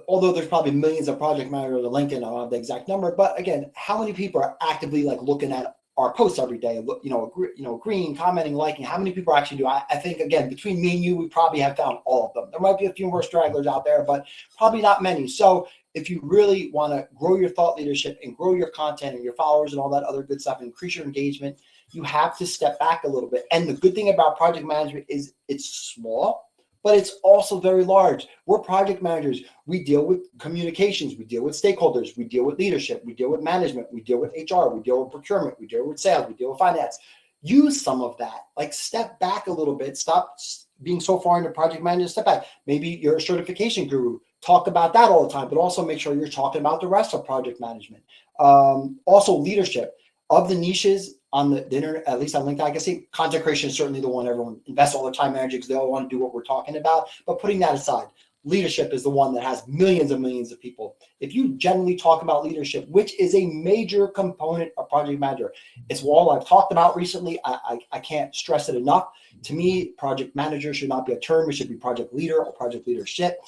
although there's probably millions of project managers on LinkedIn, I don't have the exact number, but again, how many people are actively like looking at our posts every day? Agreeing, commenting, liking. How many people actually do? I think again, between me and you, we probably have found all of them. There might be a few more stragglers out there, but probably not many. So if you really want to grow your thought leadership and grow your content and your followers and all that other good stuff, and increase your engagement, you have to step back a little bit. And the good thing about project management is it's small, but it's also very large. We're project managers. We deal with communications. We deal with stakeholders. We deal with leadership. We deal with management. We deal with HR. We deal with procurement. We deal with sales. We deal with finance. Use some of that. Like step back a little bit. Stop being so far into project management. Step back. Maybe you're a certification guru. Talk about that all the time, but also make sure you're talking about the rest of project management. Also leadership. Of the niches on the internet, at least on LinkedIn, I can say content creation is certainly the one everyone invests all their time managing because they all want to do what we're talking about. But putting that aside, leadership is the one that has millions and millions of people. If you generally talk about leadership, which is a major component of project manager, it's all I've talked about recently. I can't stress it enough. To me, project manager should not be a term. It should be project leader or project leadership,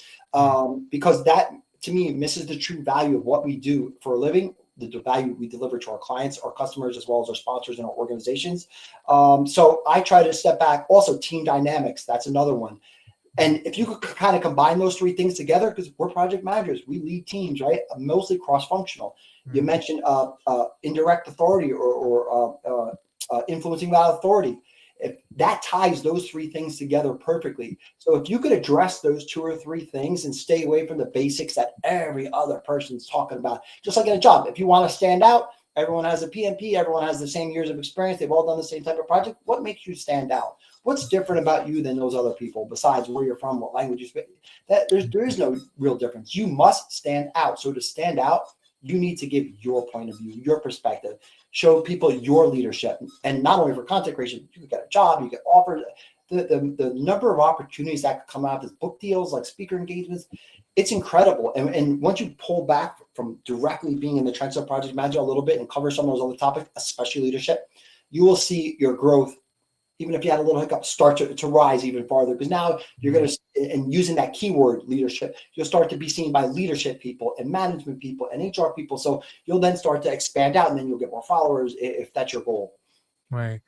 because that, to me, misses the true value of what we do for a living, the value we deliver to our clients, our customers, as well as our sponsors and our organizations. So I try to step back. Also, team dynamics, that's another one. And if you could kind of combine those three things together, because we're project managers, we lead teams, right? Mostly cross-functional. You mentioned indirect authority or influencing without authority. If that ties those three things together perfectly. So if you could address those two or three things and stay away from the basics that every other person's talking about, just like in a job, if you want to stand out, everyone has a PMP, everyone has the same years of experience, they've all done the same type of project. What makes you stand out? What's different about you than those other people besides where you're from, what language you speak? There is no real difference. You must stand out. So to stand out, you need to give your point of view, your perspective, show people your leadership. And not only for content creation, you get a job, you get offered, the number of opportunities that could come out of this, book deals, like speaker engagements, it's incredible. And once you pull back from directly being in the trenches of project management a little bit and cover some of those other topics, especially leadership, you will see your growth, even if you had a little hiccup, start to rise even farther. Because now you're going to, and using that keyword leadership, you'll start to be seen by leadership people and management people and HR people. So you'll then start to expand out, and then you'll get more followers if that's your goal. Right.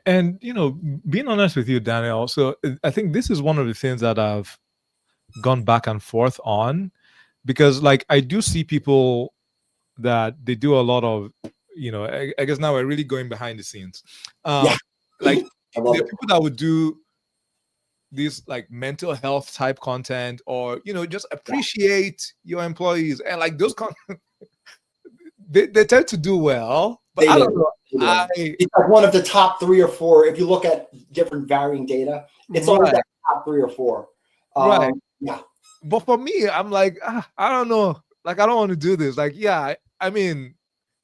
And, being honest with you, Daniel, so I think this is one of the things that I've gone back and forth on, because like I do see people that they do a lot of, I guess now we're really going behind the scenes. Yeah, Like I the love it. people that would do this like mental health type content, or just Yeah, appreciate your employees, and like those they tend to do well, but they I don't do. know. They do. I It's like one of the top three or four. If you look at different varying data, it's always Right, that top three or four. right. Yeah, But for me, I'm like, I don't know. Like, I don't want to do this. Like, yeah, I mean,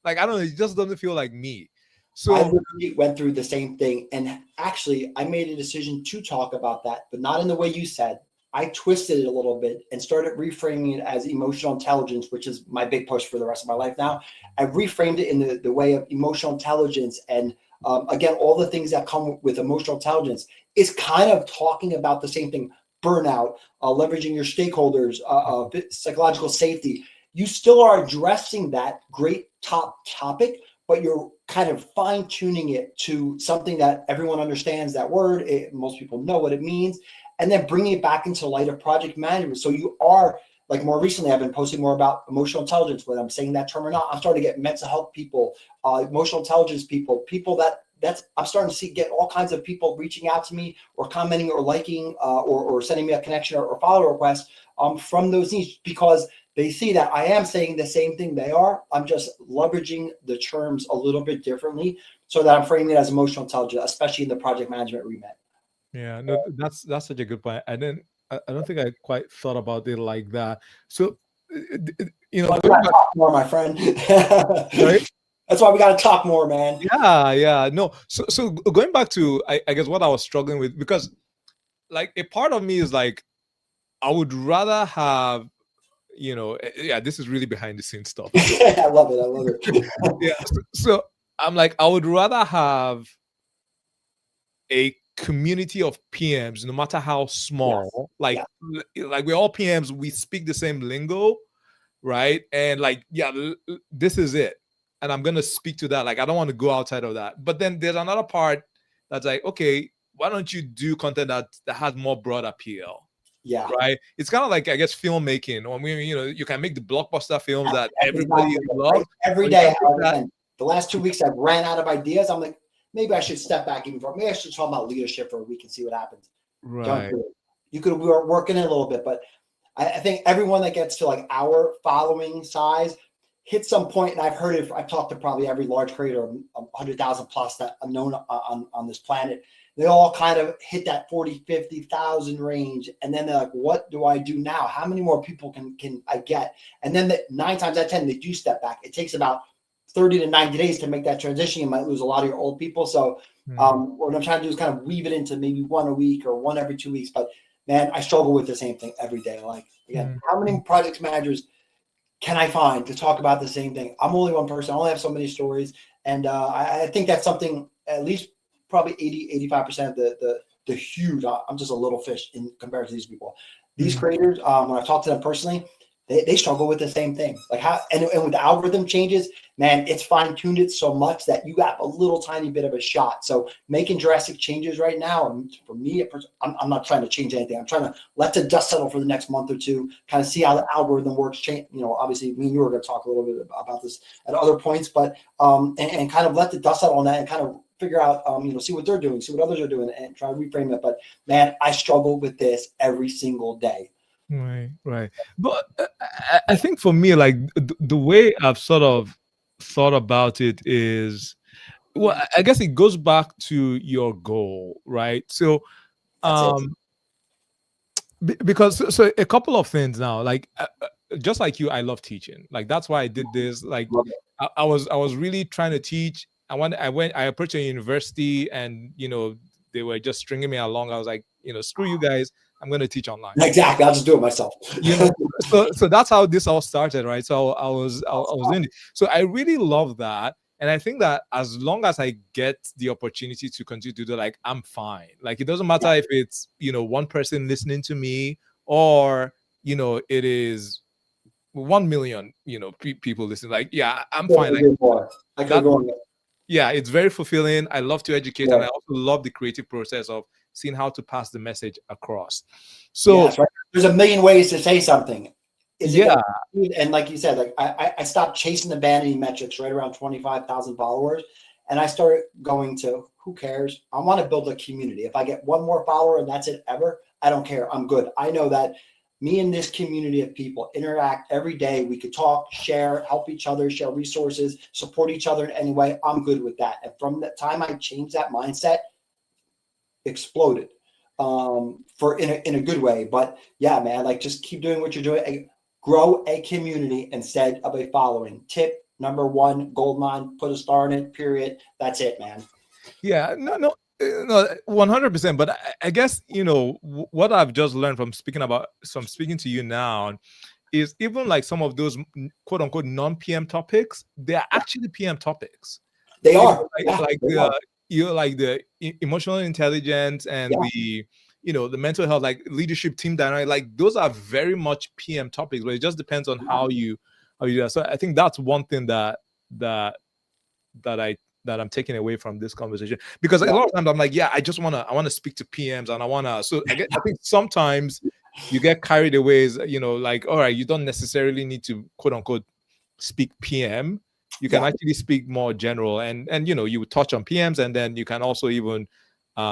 like, I don't know. It just doesn't feel like me. I So, literally went through the same thing. And actually, I made a decision to talk about that, but not in the way you said. I twisted it a little bit and started reframing it as emotional intelligence, which is my big push for the rest of my life now. I reframed it in the way of emotional intelligence. And again, all the things that come with emotional intelligence is kind of talking about the same thing: burnout, leveraging your stakeholders, psychological safety. You still are addressing that great top topic, but you're kind of fine tuning it to something that everyone understands that word. Most people know what it means, and then bringing it back into light of project management. So you are like, more recently, I've been posting more about emotional intelligence, whether I'm saying that term or not. I'm starting to get mental health people, emotional intelligence people, people that's I'm starting to see get all kinds of people reaching out to me or commenting or liking or sending me a connection or follow request from those needs, because they see that I am saying the same thing they are. I'm just leveraging the terms a little bit differently so that I'm framing it as emotional intelligence, especially in the project management remit. yeah, no, that's such a good point. I don't think I quite thought about it like that. So, That's why we going got to back, talk more, my friend. right? That's why we got to talk more, man. Yeah, yeah, no. So going back to, I guess what I was struggling with, because like a part of me is like, I would rather have, yeah, this is really behind the scenes stuff. So I love it. I love it. yeah, so I'm like, I would rather have a community of PMs, no matter how Yes. small. Like, Yeah. like we're all PMs, we speak the same lingo, right? And like, yeah, this is it, and I'm gonna speak to that. Like, I don't want to go outside of that. But then there's another part that's like, okay, why don't you do content that has more broad appeal? Yeah. Right? It's kind of like, I guess, filmmaking. Or maybe, you can make the blockbuster films that That's everybody exactly it, right? loves, Every or you day, can make that. again, the last 2 weeks I've ran out of ideas. I'm like, maybe I should step back even for, maybe I should talk about leadership for a week and see what happens. Don't Right. do it. You could work in it a little bit, but I think everyone that gets to like our following size hits some point, and I've heard it. I've talked to probably every large creator, 100,000 plus that I'm known on this planet. They all kind of hit that 40, 50,000 range. And then they're like, what do I do now? How many more people can I get? And then 9 times out of 10, they do step back. It takes about 30 to 90 days to make that transition. You might lose a lot of your old people. So Mm, what I'm trying to do is kind of weave it into maybe one a week or one every 2 weeks. But man, I struggle with the same thing every day. Like, again, mm, how many project managers can I find to talk about the same thing? I'm only one person. I only have so many stories. And I think that's something, at least probably 80, 85% of the huge, I'm just a little fish in comparison to these people. These mm, creators, when I've talked to them personally, they struggle with the same thing. Like how, and with the algorithm changes, man, it's fine tuned it so much that you got a little tiny bit of a shot. So making drastic changes right now, and for me, I'm not trying to change anything. I'm trying to let the dust settle for the next month or two, kind of see how the algorithm works. Change, obviously, me and you are going to talk a little bit about this at other points, but and kind of let the dust settle on that and kind of figure out, see what they're doing, see what others are doing, and try to reframe it. But man, I struggle with this every single day. right, right. But I think for me, like the way I've sort of thought about it is, well, I guess it goes back to your goal, right? So, That's it. um, because so a couple of things now, like just like you, I love teaching. Like that's why I did this. Like Love it. I was really trying to teach. I approached a university, and they were just stringing me along. I was like, screw you guys, I'm going to teach online. Exactly. I'll just do it myself. you know so that's how this all started, right? So I was doing it. So I really love that, and I think that as long as I get the opportunity to continue to do, like, I'm fine. Like, it doesn't matter if it's one person listening to me, or it is 1 million people listening. Like, yeah, I'm Couldn't fine. Like, agree more. I could that agree more. Yeah, it's very fulfilling. I love to educate, and Yeah. I also love the creative process of seeing how to pass the message across. So, Yes, right. There's a million ways to say something. Is it yeah, going to, and like you said, like I stopped chasing the vanity metrics right around 25,000 followers. And I started going to who cares? I want to build a community. If I get one more follower and that's it ever, I don't care. I'm good. I know that me and this community of people interact every day. We could talk, share, help each other, share resources, support each other in any way. I'm good with that. And from the time I changed that mindset, exploded for in a good way. But yeah, man, like just keep doing what you're doing. Grow a community instead of a following. Tip number one, gold mine, put a star in it, period. That's it, man. yeah, no, 100%. But I guess what I've just learned from speaking to you now is even like some of those quote unquote non-PM topics, they are actually PM topics. They You know, are. Yeah, like they the are. emotional intelligence and Yeah. the mental health, like leadership, team dynamic, like those are very much PM topics, but it just depends on how you do that. So I think that's one thing that that I that I'm taking away from this conversation, because a Yeah. lot of times I'm like, yeah, I want to speak to PMs, and so I think sometimes you get carried away, like, all right, you don't necessarily need to quote unquote speak PM. You can Yeah. actually speak more general, and you would touch on PMs, and then you can also even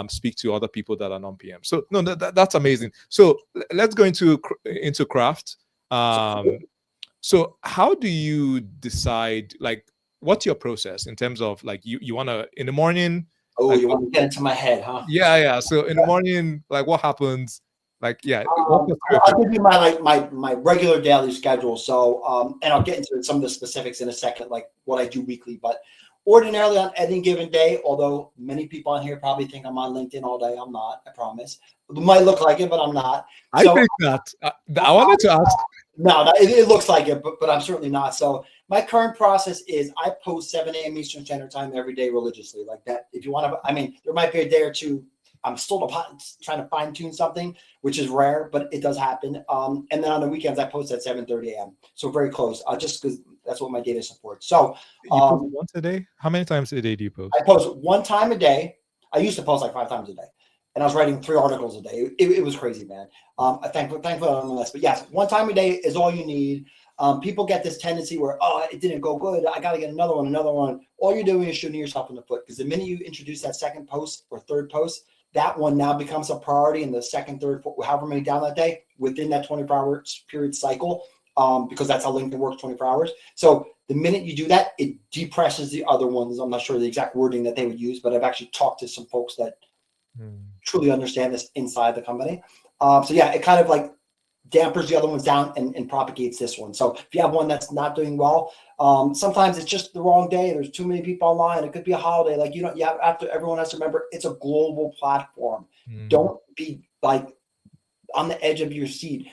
speak to other people that are non-PM. So no, that's amazing. So let's go into craft. Um, so how do you decide, like, what's your process in terms of, like, you want to in the morning, Oh, like, you want to get into my head, huh? yeah. So in the morning, like, what happens? Like, yeah, walk us through I'll give you my like my regular daily schedule. So and I'll get into some of the specifics in a second, like what I do weekly. But ordinarily on any given day, although many people on here probably think I'm on LinkedIn all day, I'm not. I promise. It might look like it, but I'm not. I So think that I wanted to ask. no, it looks like it, but I'm certainly not. So my current process is I post 7 a.m. Eastern Standard Time every day religiously, like that. If you want to, I mean, there might be a day or two I'm still trying to fine tune something, which is rare, but it does happen. And then on the weekends, I post at 7:30 a.m. So very close, just because that's what my data supports. So You post once a day? How many times a day do you post? I post one time a day. I used to post like 5 times a day, and I was writing 3 articles a day. It was crazy, man. Thankfully on the list. But yes, one time a day is all you need. People get this tendency where, oh, it didn't go good, I got to get another one. All you're doing is shooting yourself in the foot, because the minute you introduce that second post or third post, that one now becomes a priority in the second, third, fourth, however many down that day within that 24-hour period cycle, because that's how LinkedIn works, 24 hours. So the minute you do that, it depresses the other ones. I'm not sure the exact wording that they would use, but I've actually talked to some folks that truly understand this inside the company. So yeah, it kind of like dampers the other ones down and propagates this one. So if you have one that's not doing well, sometimes it's just the wrong day. There's too many people online. It could be a holiday. Like, after everyone has to remember, it's a global platform. Don't be like on the edge of your seat.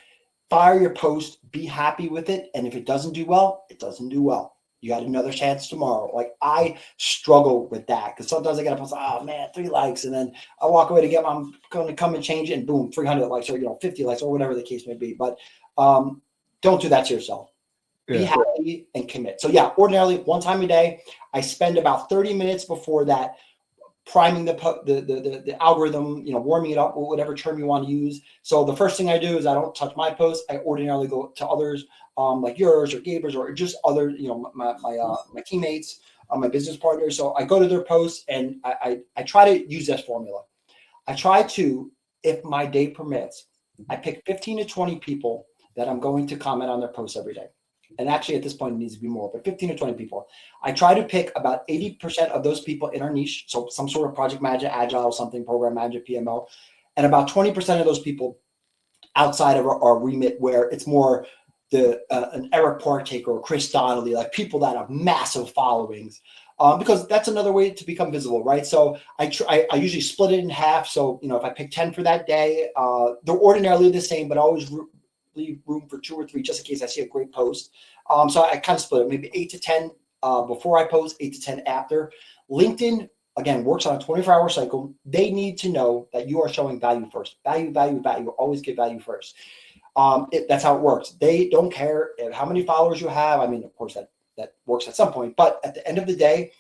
Fire your post, be happy with it. And if it doesn't do well, it doesn't do well. You got another chance tomorrow. Like, I struggle with that, because sometimes I got to post, oh man, 3 likes. And then I walk away I'm going to come and change it, and boom, 300 likes, or 50 likes, or whatever the case may be. But don't do that to yourself. Be Yeah. happy and commit. So yeah, ordinarily one time a day, I spend about 30 minutes before that priming the algorithm, warming it up, or whatever term you want to use. So the first thing I do is I don't touch my posts. I ordinarily go to others, like yours or Gaber's, or just other, my teammates, my business partners. So I go to their posts, and I try to use this formula. I try to, if my day permits, I pick 15 to 20 people that I'm going to comment on their posts every day. And actually, at this point, it needs to be more, but 15 to 20 people. I try to pick about 80% of those people in our niche. So some sort of project manager, agile, something, program manager, PMO, and about 20% of those people outside of our remit, where it's more an Eric Partaker or Chris Donnelly, like people that have massive followings, because that's another way to become visible, right? So I usually split it in half. So, if I pick 10 for that day, they're ordinarily the same, but I always leave room for 2 or 3 just in case I see a great post. So I kind of split it, maybe 8 to 10 before I post, 8 to 10 after. LinkedIn, again, works on a 24-hour cycle. They need to know that you are showing value first. Value. Always give value first. That's how it works. They don't care how many followers you have. I mean, of course, that works at some point. But at the end of the day,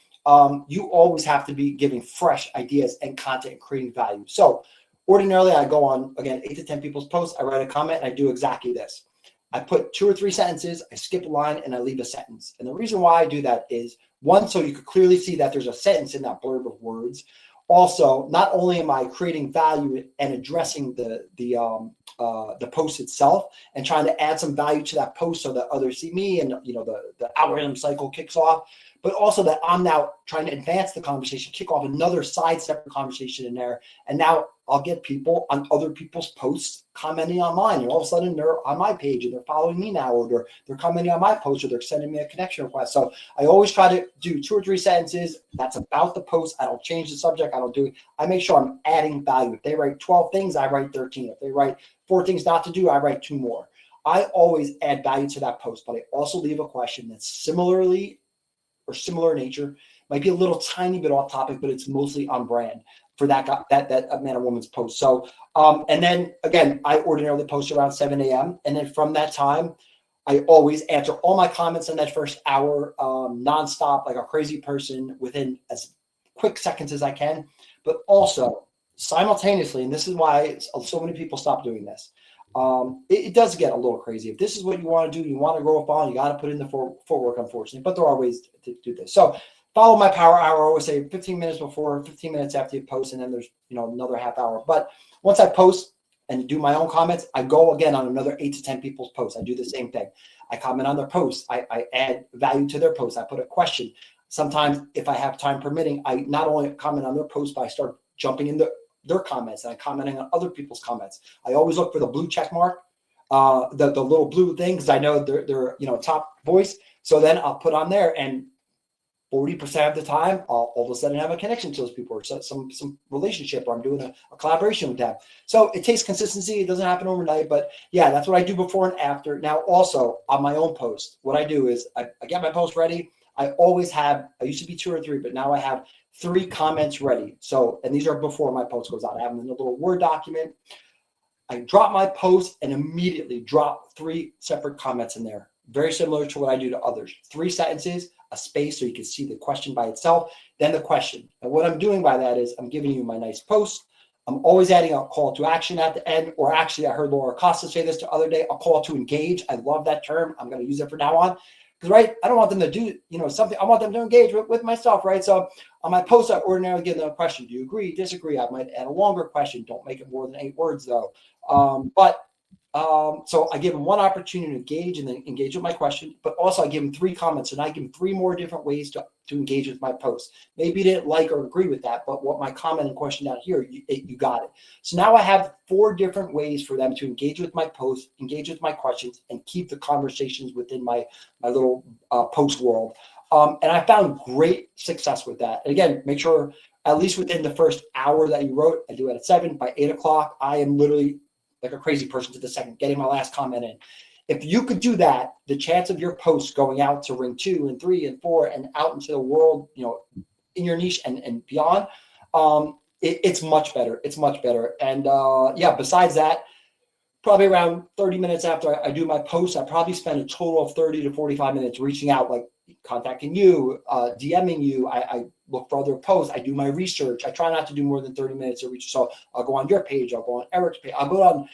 you always have to be giving fresh ideas and content and creating value. So ordinarily, I go on, again, 8 to 10 people's posts. I write a comment and I do exactly this. I put 2 or 3 sentences, I skip a line, and I leave a sentence. And the reason why I do that is, one, so you could clearly see that there's a sentence in that blurb of words. Also, not only am I creating value and addressing the post itself and trying to add some value to that post so that others see me and the algorithm cycle kicks off, but also that I'm now trying to advance the conversation, kick off another side separate conversation in there. And now I'll get people on other people's posts commenting on mine. And all of a sudden they're on my page and they're following me now, or they're commenting on my post, or they're sending me a connection request. So I always try to do 2 or 3 sentences. That's about the post. I don't change the subject. I don't do it. I make sure I'm adding value. If they write 12 things, I write 13. If they write 4 things not to do, I write 2 more. I always add value to that post, but I also leave a question that's similar in nature, might be a little tiny bit off topic, but it's mostly on brand for that man or woman's post. So, and then again, I ordinarily post around 7 a.m. And then from that time, I always answer all my comments in that first hour, nonstop, like a crazy person, within as quick seconds as I can. But also simultaneously, and this is why so many people stop doing this. It does get a little crazy. If this is what you want to do, you want to grow a following, you got to put in the footwork, unfortunately. But there are ways to do this. So follow my power hour. I always say 15 minutes before, 15 minutes after you post, and then there's another half hour. But once I post and do my own comments, I go again on another 8 to 10 people's posts. I do the same thing. I comment on their posts. I add value to their posts. I put a question. Sometimes, if I have time permitting, I not only comment on their posts, but I start jumping in their comments and I'm commenting on other people's comments. I always look for the blue check mark, the little blue thing, because I know they're top voice. So then I'll put on there, and 40% of the time, I'll all of a sudden have a connection to those people, or some relationship, or I'm doing a collaboration with them. So it takes consistency. It doesn't happen overnight, but yeah, that's what I do before and after. Now, also on my own post, what I do is I get my post ready. I used to be 2 or 3, but now I have 3 comments ready. So, and these are before my post goes out. I have them in a little Word document. I drop my post and immediately drop 3 separate comments in there. Very similar to what I do to others. 3 sentences, a space so you can see the question by itself, then the question. And what I'm doing by that is I'm giving you my nice post. I'm always adding a call to action at the end, or actually I heard Laura Costa say this the other day, a call to engage. I love that term. I'm going to use it from now on. Because, right, I don't want them to do, something. I want them to engage with myself, right? So on my post, I ordinarily give them a question. Do you agree, disagree? I might add a longer question. Don't make it more than 8 words, though. So I give them one opportunity to engage and then engage with my question, but also I give them 3 comments, and I give them 3 more different ways to engage with my post. Maybe you didn't like or agree with that, but what my comment and question down here, you got it. So now I have 4 different ways for them to engage with my post, engage with my questions, and keep the conversations within my little post world. And I found great success with that. And again, make sure at least within the first hour that you wrote, I do it at 7, by 8 o'clock, I am literally like a crazy person to the second, getting my last comment in. If you could do that, the chance of your post going out to ring 2 and 3 and 4 and out into the world, in your niche and beyond, it's much better. It's much better. And besides that, probably around 30 minutes after I do my post, I probably spend a total of 30 to 45 minutes reaching out, like contacting you, DMing you. I look for other posts. I do my research. I try not to do more than 30 minutes of research. So I'll go on your page. I'll go on Eric's page. I'll go on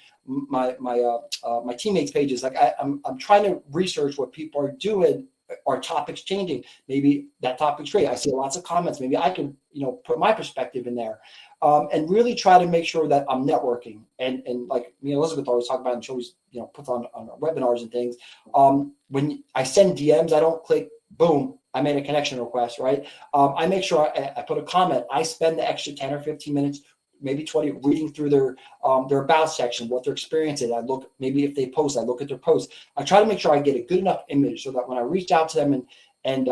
my teammates' pages. Like I'm trying to research what people are doing. Are topics changing? Maybe that topic's great. I see lots of comments. Maybe I can, put my perspective in there, and really try to make sure that I'm networking. And like me and Elizabeth always talk about, and she always, puts on our webinars and things. When I send DMs, I don't click, boom, I made a connection request, right? I make sure I put a comment. I spend the extra 10 or 15 minutes, maybe 20, reading through their about section, what their experience is. I look, maybe if they post, I look at their posts. I try to make sure I get a good enough image so that when I reach out to them and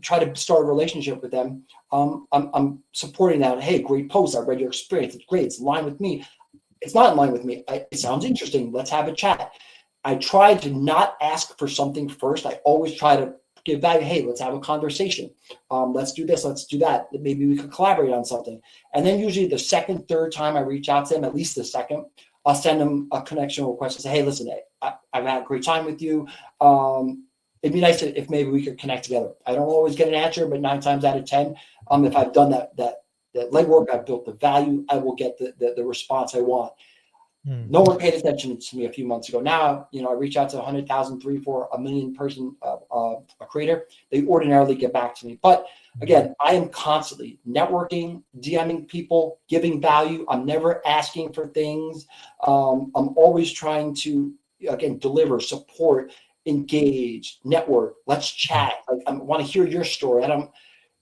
try to start a relationship with them, I'm supporting that. Hey, great post. I read your experience. It's great. It's in line with me. It's not in line with me. It sounds interesting. Let's have a chat. I try to not ask for something first. I always try to give value. Hey, let's have a conversation. Let's do this. Let's do that. Maybe we could collaborate on something. And then usually the second, third time I reach out to them, at least the second, I'll send them a connection request and say, hey, listen, I've had a great time with you. it'd be nice if maybe we could connect together. I don't always get an answer, but 9 times out of 10, if I've done that legwork, I've built the value, I will get the response I want. No one paid attention to me a few months ago. Now, I reach out to 100,000, 3, 4, a million person, a creator. They ordinarily get back to me. But again, I am constantly networking, DMing people, giving value. I'm never asking for things. I'm always trying to, again, deliver, support, engage, network. Let's chat. I want to hear your story. And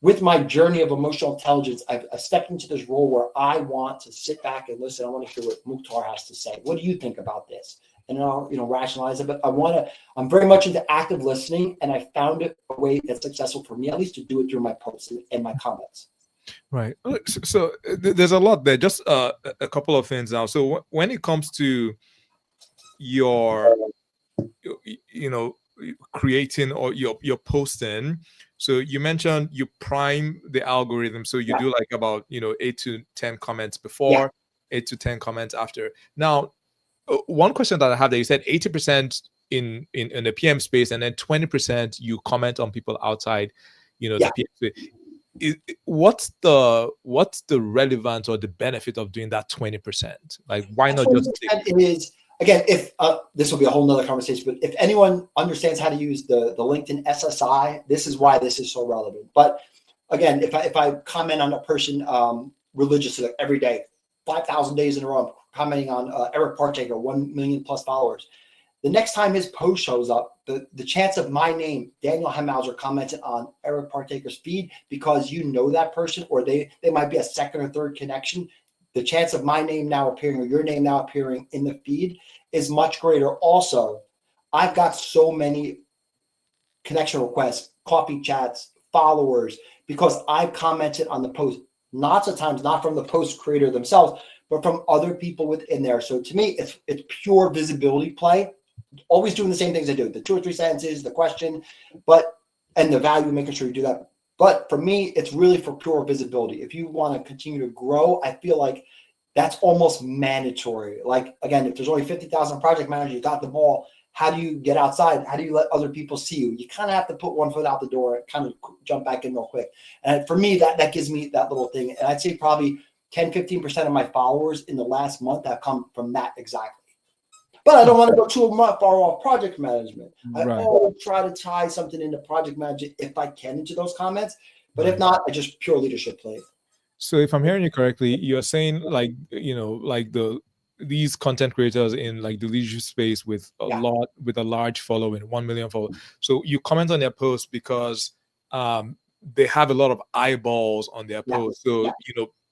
with my journey of emotional intelligence, I've stepped into this role where I want to sit back and listen. I want to hear what Mukhtar has to say. What do you think about this? And I'll, rationalize it. But I'm very much into active listening, and I found it a way that's successful for me, at least, to do it through my posts and my comments. Right. So there's a lot there. Just a couple of things now. So when it comes to your, creating or your posting, so you mentioned you prime the algorithm, so you do like about 8 to 10 comments before, 8 to 10 comments after. Now, one question that I have there, you said 80% in the PM space, and then 20% you comment on people outside the PM space. What's the relevance or the benefit of doing that 20%? Like, why not just it is? Again, if this will be a whole nother conversation, but if anyone understands how to use the LinkedIn SSI, this is why this is so relevant. But again, if I comment on a person religiously, like every day, 5,000 days in a row, I'm commenting on Eric Partaker, 1 million plus followers. The next time his post shows up, the chance of my name, Daniel Hemhauser, commented on Eric Partaker's feed, because you know that person, or they might be a second or third connection, the chance of my name now appearing or your name now appearing in the feed is much greater. Also, I've got so many connection requests, coffee chats, followers, because I've commented on the post, lots of times not from the post creator themselves, but from other people within there. So to me, it's pure visibility play. Always doing the same things I do, the 2 or 3 sentences, the question, and the value, making sure you do that. But for me, it's really for pure visibility. If you want to continue to grow, I feel like that's almost mandatory. Like, again, if there's only 50,000 project managers, you got the ball. How do you get outside? How do you let other people see you? You kind of have to put one foot out the door and kind of jump back in real quick. And for me, that gives me that little thing. And I'd say probably 10, 15% of my followers in the last month have come from that exactly. But I don't want to go too far off project management. I always try to tie something into project management if I can into those comments. But if not, I just pure leadership play. So if I'm hearing you correctly, you're saying like these content creators in like the leadership space with a large following, 1 million followers. So you comment on their posts because they have a lot of eyeballs on their posts. So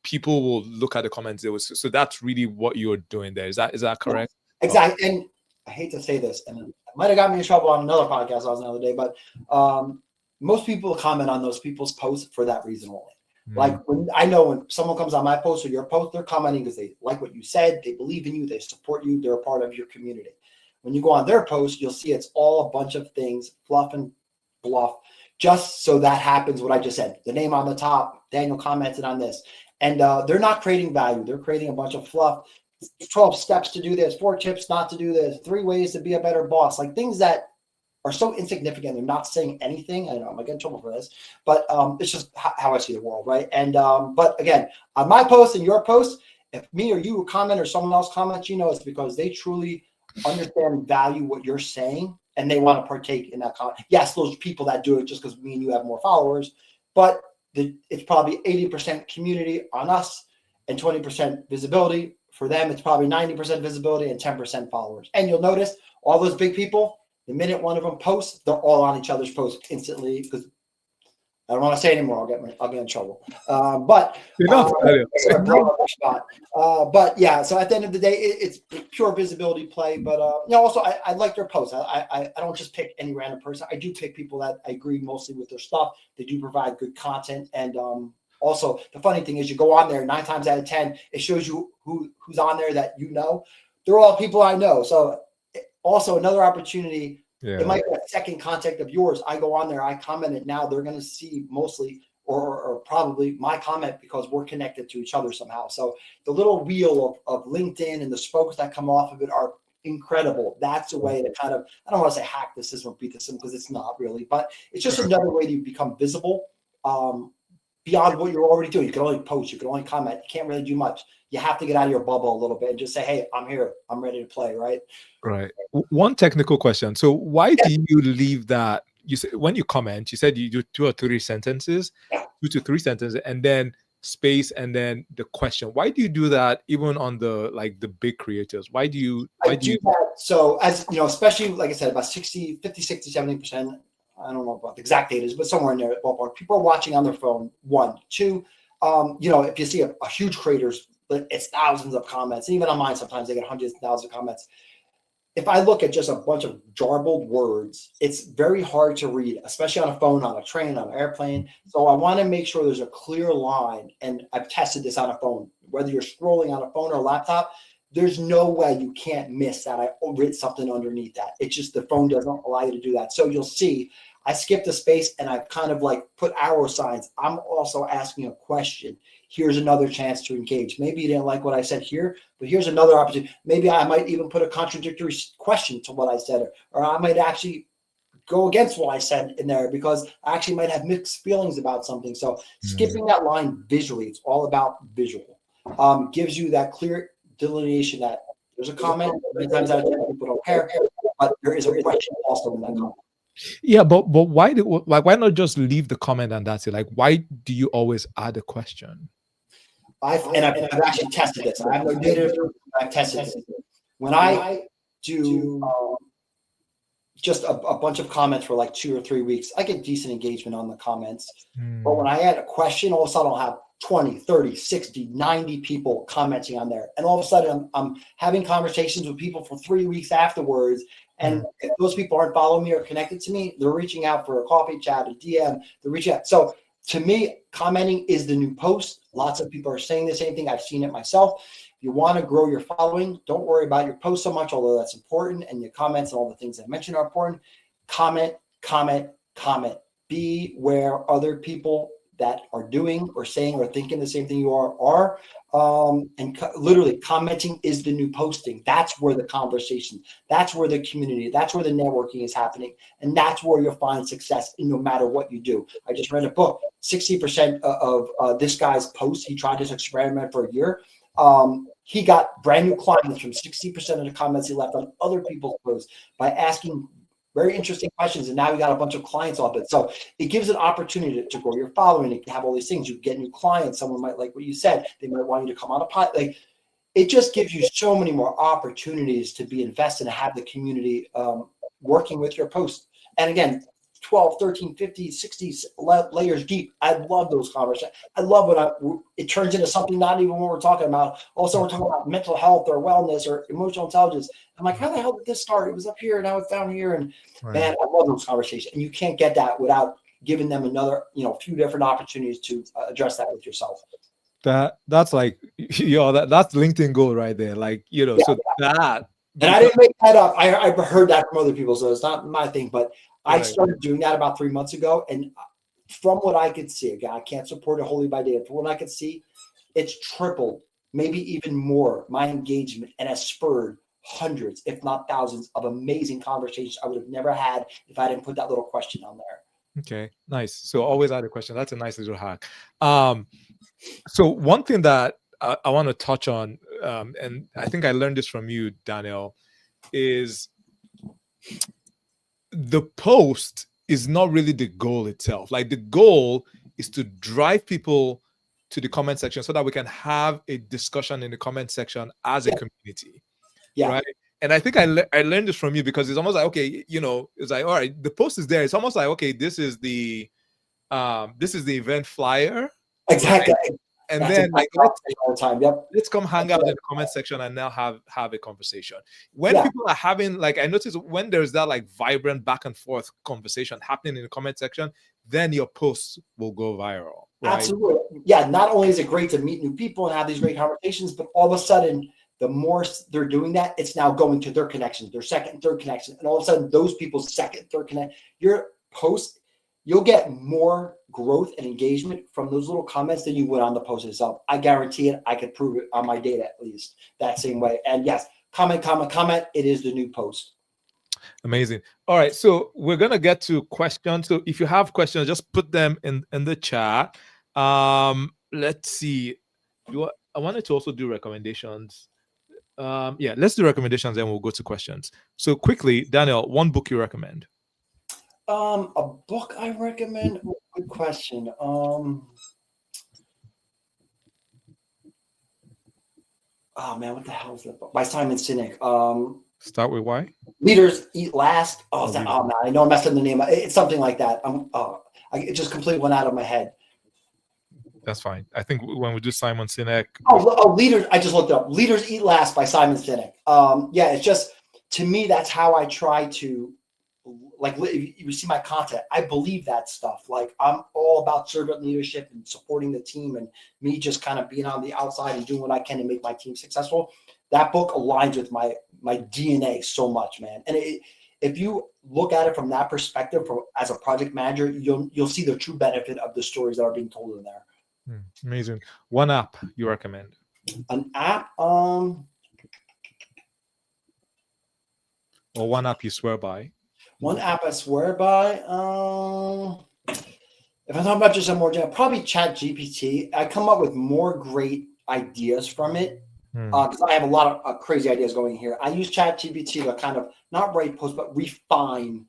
people will look at the comments. So that's really what you're doing there. Is that correct? Exactly. And I hate to say this, and it might have got me in trouble on another podcast I was on the other day, but most people comment on those people's posts for that reason only. Like, when someone comes on my post or your post, they're commenting because they like what you said, they believe in you, they support you, they're a part of your community. When you go on their post, you'll see it's all a bunch of things, fluff and bluff, just so that happens what I just said. The name on the top, Daniel commented on this. And they're not creating value. They're creating a bunch of fluff. 12 steps to do this, 4 tips not to do this, 3 ways to be a better boss, like things that are so insignificant. They're not saying anything. I know I'm gonna get in trouble for this, but it's just how I see the world, right? And but again, on my post and your post, if me or you comment or someone else comments, it's because they truly understand and value what you're saying, and they want to partake in that comment. Yes, those people that do it just because me and you have more followers, but it's probably 80% community on us and 20% visibility. For them, it's probably 90% visibility and 10% followers. And you'll notice all those big people, the minute one of them posts, they're all on each other's posts instantly, because I don't want to say anymore. I'll get in trouble. But yeah. So at the end of the day, it's pure visibility play. But also I like their posts. I don't just pick any random person. I do pick people that I agree mostly with their stuff. They do provide good content. And also the funny thing is, you go on there 9 times out of 10, it shows you who's on there that you know. They're all people I know. So also another opportunity. Yeah. It might be a second contact of yours. I go on there, I comment it. Now they're going to see mostly or probably my comment because we're connected to each other somehow. So the little wheel of LinkedIn and the spokes that come off of it are incredible. That's a way to kind of, I don't want to say hack the system or beat the system because it's not really, but it's just another way to become visible beyond what you're already doing. You can only post, you can only comment, you can't really do much. You have to get out of your bubble a little bit and just say, hey, I'm here, I'm ready to play, right? Right. One technical question. So why do you leave that? You said when you comment, you said you do 2 or 3 sentences, 2 to 3 sentences, and then space and then the question. Why do you do that even on the like the big creators? Why do you that. So as you know, especially like I said, about 60, 50, 60, 70%, I don't know about the exact data, but somewhere in there, ballpark, people are watching on their phone. 1, 2, you know, if you see a huge creators, it's thousands of comments. And even on mine, sometimes they get hundreds of thousands of comments. If I look at just a bunch of jarbled words, it's very hard to read, especially on a phone, on a train, on an airplane. So I want to make sure there's a clear line. And I've tested this on a phone, whether you're scrolling on a phone or a laptop, there's no way you can't miss that I wrote something underneath that. It's just the phone doesn't allow you to do that. So you'll see I skipped a space and I kind of like put arrow signs. I'm also asking a question. Here's another chance to engage. Maybe you didn't like what I said here, but here's another opportunity. Maybe I might even put a contradictory question to what I said, or I might actually go against what I said in there because I actually might have mixed feelings about something. So skipping that line visually, it's all about visual, gives you that clear delineation that there's a comment. Many times out of 10 people don't care, but there is a question also in that comment. Yeah, but why not just leave the comment and that's it? Like, why do you always add a question? I've actually tested this. I have no data. I've tested this. When I do just a bunch of comments for like 2 or 3 weeks, I get decent engagement on the comments. But when I add a question, all of a sudden I'll have 20, 30, 60, 90 people commenting on there. And all of a sudden I'm having conversations with people for 3 weeks afterwards. And if those people aren't following me or connected to me, they're reaching out for a coffee chat, a DM, they're reaching out. So to me, commenting is the new post. Lots of people are saying the same thing. I've seen it myself. If you want to grow your following, don't worry about your post so much, although that's important. And your comments and all the things I mentioned are important. Comment, comment, comment. Be where other people that are doing or saying or thinking the same thing you are. Literally commenting is the new posting. That's where the conversation, that's where the community, that's where the networking is happening. And that's where you'll find success in no matter what you do. I just read a book, 60% of this guy's posts, he tried this experiment for a year. He got brand new clients from 60% of the comments he left on other people's posts by asking very interesting questions. And now you got a bunch of clients off it. So it gives an opportunity to grow your following, to have all these things. You get new clients. Someone might like what you said. They might want you to come on a pod. Like, it just gives you so many more opportunities to be invested and have the community working with your posts. And again, 12, 13, 50, 60 layers deep. I love those conversations. I love when it turns into something not even what we're talking about. Also, we're talking about mental health or wellness or emotional intelligence. I'm like, how the hell did this start? It was up here, now it's down here. And man, I love those conversations. And you can't get that without giving them another, few different opportunities to address that with yourself. That's like, that's LinkedIn goal right there. Like, so that. And I didn't make that up. I heard that from other people, so it's not my thing, but I started doing that about 3 months ago. And from what I could see, again, I can't support it wholly by data. From what I could see, it's tripled, maybe even more, my engagement, and has spurred hundreds, if not thousands, of amazing conversations I would have never had if I didn't put that little question on there. Okay, nice. So always add a question. That's a nice little hack. So one thing that I want to touch on, and I think I learned this from you, Daniel, is the post is not really the goal itself. Like, the goal is to drive people to the comment section so that we can have a discussion in the comment section as a community. Yeah. Right. And I think I learned this from you, because it's almost like, okay, it's like, all right, the post is there. It's almost like, okay, this is the event flyer. Exactly. Right? And that's then like, all the time. Yep. Let's come hang out in the comment section and now have a conversation. When people are having, like, I notice when there's that like vibrant back and forth conversation happening in the comment section, then your posts will go viral. Right? Absolutely. Yeah. Not only is it great to meet new people and have these great conversations, but all of a sudden, the more they're doing that, it's now going to their connections, their second and third connection. And all of a sudden, those people's second, third connect, your post, you'll get more growth and engagement from those little comments than you would on the post itself. I guarantee it. I could prove it on my data, at least, that same way. And yes, comment, comment, comment. It is the new post. Amazing. All right, so we're gonna get to questions. So if you have questions, just put them in the chat. Let's see. I wanted to also do recommendations. Yeah, let's do recommendations, then we'll go to questions. So quickly, Daniel, one book you recommend? A book I recommend. Good question. Oh man, what the hell is that book? By Simon Sinek. Start with why? Leaders Eat Last. Oh, Man, I know I messed up the name. It's something like that. It just completely went out of my head. That's fine. I think when we do Simon Sinek. Leaders. I just looked it up. Leaders Eat Last by Simon Sinek. Yeah, it's just, to me, that's how I try to, like, if you see my content, I believe that stuff. Like, I'm all about servant leadership and supporting the team, and me just kind of being on the outside and doing what I can to make my team successful. That book aligns with my DNA so much, man. And if you look at it from that perspective, as a project manager, you'll see the true benefit of the stories that are being told in there. Amazing. One app you recommend? An app, or one app you swear by? One app I swear by. If I'm talking about just a more general, probably ChatGPT. I come up with more great ideas from it because I have a lot of crazy ideas going here. I use ChatGPT to kind of not write posts, but refine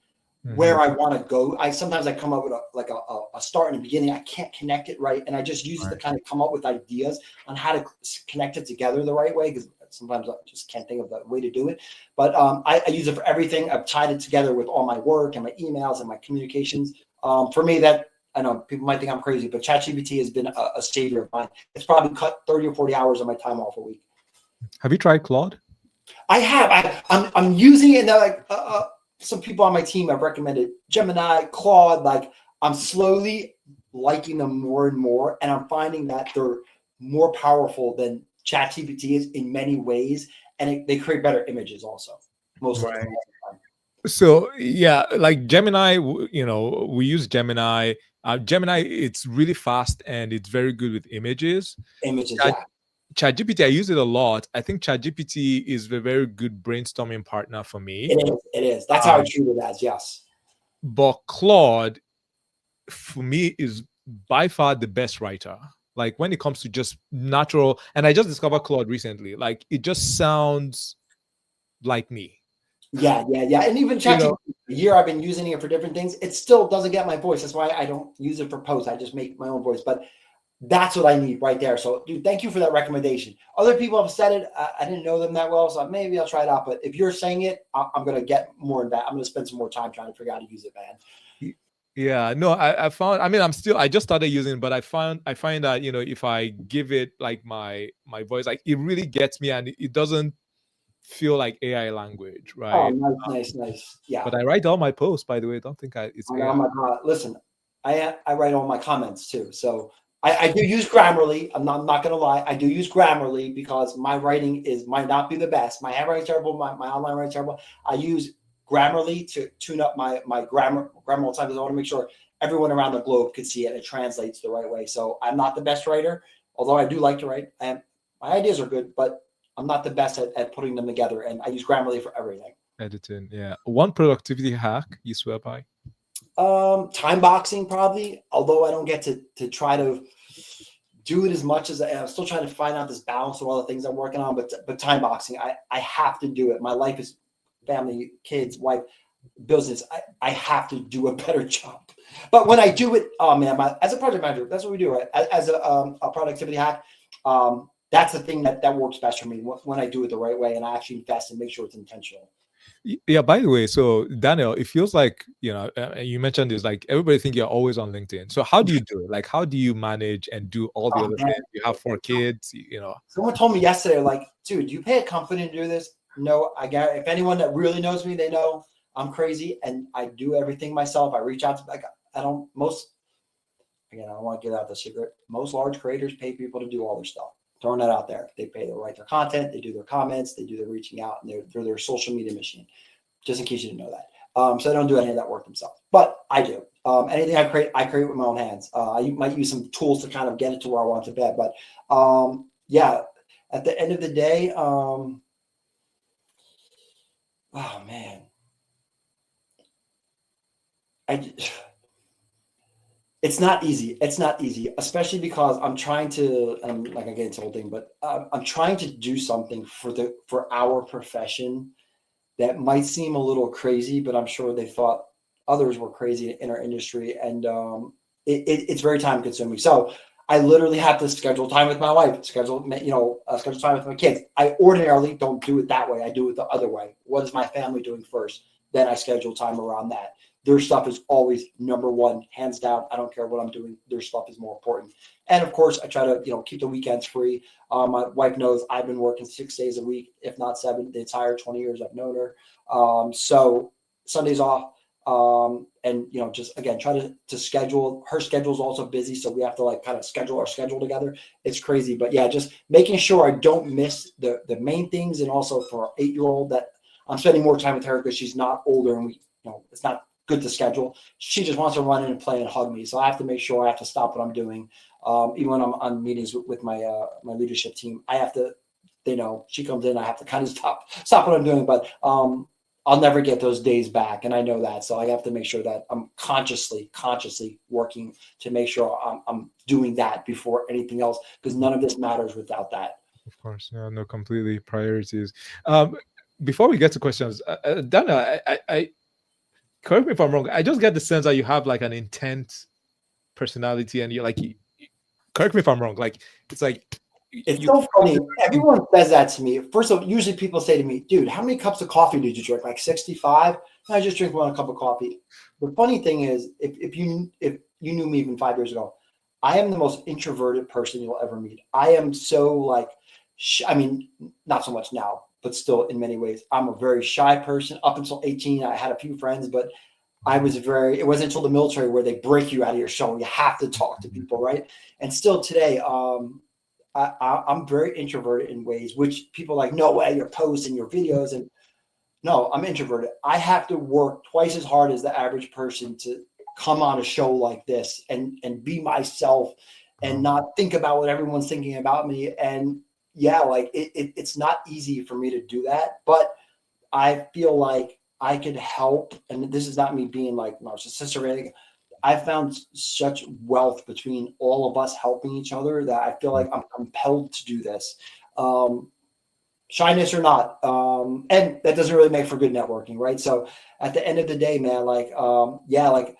where I want to go. Sometimes I come up with a start and a beginning. I can't connect it right, and I just use it to kind of come up with ideas on how to connect it together the right way, because sometimes I just can't think of the way to do it. But I use it for everything. I've tied it together with all my work and my emails and my communications. For me, that, I know people might think I'm crazy, but ChatGPT has been a savior of mine. It's probably cut 30 or 40 hours of my time off a week. Have you tried Claude? I have. I'm using it. And some people on my team have recommended Gemini, Claude. Like, I'm slowly liking them more and more, and I'm finding that they're more powerful than ChatGPT is in many ways, and they create better images also. Most of the time. So yeah, like Gemini, we use Gemini. Gemini, it's really fast and it's very good with images. ChatGPT, I use it a lot. I think ChatGPT is a very good brainstorming partner for me. It is. That's how I treat it as, yes. But Claude, for me, is by far the best writer. Like, when it comes to just natural, and I just discovered Claude recently. Like, it just sounds like me. Yeah. And even ChatGPT, a year I've been using it for different things. It still doesn't get my voice. That's why I don't use it for posts. I just make my own voice. But that's what I need right there. So, dude, thank you for that recommendation. Other people have said it. I didn't know them that well, so maybe I'll try it out. But if you're saying it, I'm going to get more in that. I'm going to spend some more time trying to figure out how to use it, man. Yeah, no, I found, I just started using it, but I find that, if I give it like my voice, like, it really gets me, and it doesn't feel like AI language, right? Oh, nice. Yeah. But I write all my posts, by the way. Don't think it's AI. Oh my God. Listen, I write all my comments too. So I do use Grammarly. I'm not going to lie. I do use Grammarly because my writing might not be the best. My handwriting's terrible. My online writing's terrible. I use Grammarly to tune up my grammar all the time, because I want to make sure everyone around the globe can see it and it translates the right way. So I'm not the best writer, although I do like to write. And my ideas are good, but I'm not the best at putting them together. And I use Grammarly for everything. Editing, yeah. One productivity hack you swear by? Time boxing, probably. Although I don't get to try to do it as much as I'm still trying to find out this balance of all the things I'm working on. But time boxing, I have to do it. My life is family, kids, wife, business. I have to do a better job. But when I do it, oh man, as a project manager, that's what we do, right? As a productivity hack, that's the thing that works best for me, when I do it the right way and I actually invest and make sure it's intentional. Yeah, by the way, so Daniel, it feels like, you mentioned this, like, everybody think you're always on LinkedIn. So how do you do it? Like, how do you manage and do all the other things? You have 4 kids, Someone told me yesterday, like, dude, you pay a company to do this? No, I got, if anyone that really knows me, they know I'm crazy and I do everything myself. I reach out to, like, I don't want to get out the secret. Most large creators pay people to do all their stuff. Throwing that out there. They write their content, they do their comments, they do their reaching out, and they're their social media machine. Just in case you didn't know that. So I don't do any of that work themselves, but I do. Anything I create with my own hands. I might use some tools to kind of get it to where I want to bed, but yeah, at the end of the day, Oh man, I it's not easy. It's not easy, especially because I'm trying to. I'm like I get into the whole thing, but I'm trying to do something for our profession that might seem a little crazy, but I'm sure they thought others were crazy in our industry, and it's very time consuming. So I literally have to schedule time with my wife, schedule time with my kids. I ordinarily don't do it that way. I do it the other way. What is my family doing first? Then I schedule time around that. Their stuff is always number one, hands down. I don't care what I'm doing. Their stuff is more important. And of course, I try to keep the weekends free. My wife knows I've been working 6 days a week, if not seven, the entire 20 years I've known her. So Sundays off. And just again, try to schedule. Her schedule is also busy, so we have to like kind of schedule our schedule together. It's crazy, but yeah, just making sure I don't miss the main things, and also for our 8-year-old that I'm spending more time with her because she's not older, and it's not good to schedule. She just wants to run in and play and hug me, so I have to make sure I have to stop what I'm doing. Even when I'm on meetings with my leadership team, I have to. They know she comes in, I have to kind of stop what I'm doing, but I'll never get those days back, and I know that. So I have to make sure that I'm consciously working to make sure I'm doing that before anything else, because none of this matters without that. Of course, yeah, no, completely priorities. Um, Before we get to questions, Dana, I correct me if I'm wrong. I just get the sense that you have like an intense personality, and you're like, correct me if I'm wrong. Like, it's like It's you. so funny. Everyone says that to me. First of all, usually people say to me, dude, how many cups of coffee did you drink? Like 65? I just drink one cup of coffee. The funny thing is, if you knew me even 5 years ago, I am the most introverted person you'll ever meet. I am so like, I mean, not so much now, but still in many ways, I'm a very shy person. Up until 18, I had a few friends, but it wasn't until the military where they break you out of your shell. You have to talk to people, right? And still today, I'm very introverted in ways which people are like, no way, you're posting your videos. And no, I'm introverted. I have to work twice as hard as the average person to come on a show like this and be myself and Um, not think about what everyone's thinking about me. And yeah, like it's not easy for me to do that, but I feel like I could help. And this is not me being like narcissistic or anything. I found such wealth between all of us helping each other that I feel like I'm compelled to do this. Um, Shyness or not. And that doesn't really make for good networking, right? So at the end of the day, man, like, yeah, like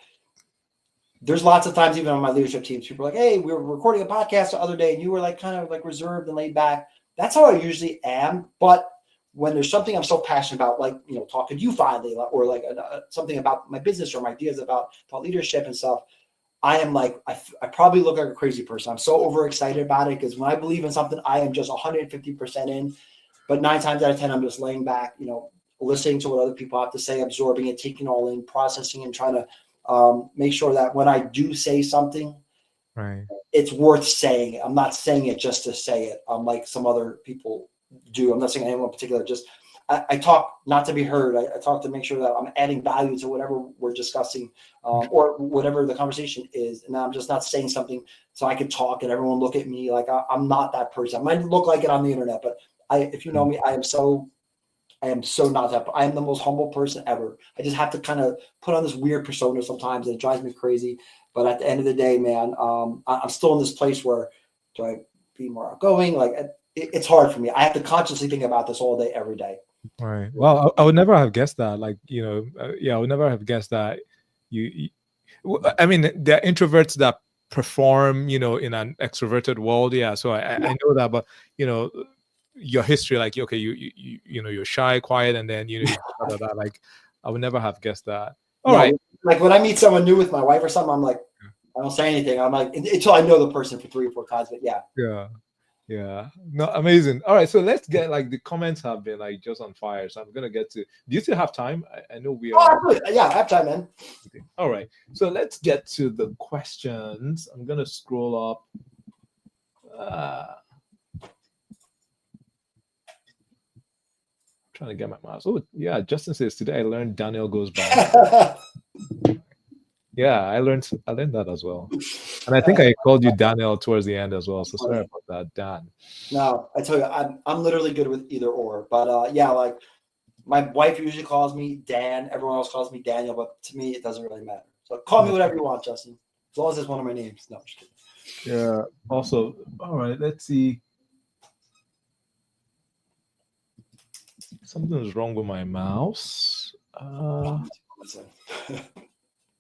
there's lots of times even on my leadership teams, people are like, hey, we were recording a podcast the other day and you were like kind of like reserved and laid back. That's how I usually am. But when there's something I'm so passionate about, like, talking to you finally, or like something about my business or my ideas about leadership and stuff, I am like, I probably look like a crazy person. I'm so overexcited about it because when I believe in something, I am just 150% in. But 9 times out of 10, I'm just laying back, listening to what other people have to say, absorbing it, taking it all in, processing, and trying to make sure that when I do say something, right. it's worth saying. I'm not saying it just to say it. Like some other people do. I'm not saying anyone in particular. Just I talk not to be heard. I talk to make sure that I'm adding value to whatever we're discussing, or whatever the conversation is. And I'm just not saying something so I can talk and everyone look at me like I'm not that person. I might look like it on the internet, but if you know me, I am so not that. I am the most humble person ever. I just have to kind of put on this weird persona sometimes, and it drives me crazy. But at the end of the day, man, I'm still in this place where do I be more outgoing? Like it's hard for me. I have to consciously think about this all day, every day. Right. Well, I would never have guessed that. Like, yeah, I would never have guessed that. I mean, there are introverts that perform, in an extroverted world. Yeah. So I know that, but your history, like, okay, you're shy, quiet, and then that. Like, I would never have guessed that. All Yeah, right. like when I meet someone new with my wife or something, I'm like, I don't say anything. I'm like until I know the person for 3 or 4 times. But yeah. Yeah. Yeah, no, amazing. All right, so let's get like the comments have been like just on fire. So I'm gonna get to. Do you still have time? I know we Oh, are. absolutely. Yeah, I have time, man. Okay. All right, so let's get to the questions. I'm gonna scroll up. Trying to get my mouse. Oh, yeah. Justin says today I learned Daniel goes by. Yeah, I learned that as well. And I think I called you Daniel towards the end as well. So sorry Funny. about that, Dan. No, I tell you, I'm literally good with either or. But yeah, like My wife usually calls me Dan. Everyone else calls me Daniel, but to me, it doesn't really matter. So call me whatever you want, Justin, as long as it's one of my names. No, I'm just kidding. Yeah. Also, all right. Let's see. Something's wrong with my mouse.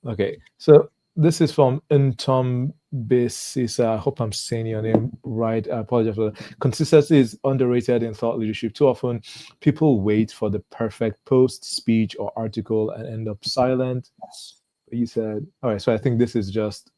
Okay. So this is from Intom Basis. I hope I'm saying your name right. I apologize for that. Consistency is underrated in thought leadership. Too often, people wait for the perfect post, speech, or article and end up silent. You said, all right. So I think this is just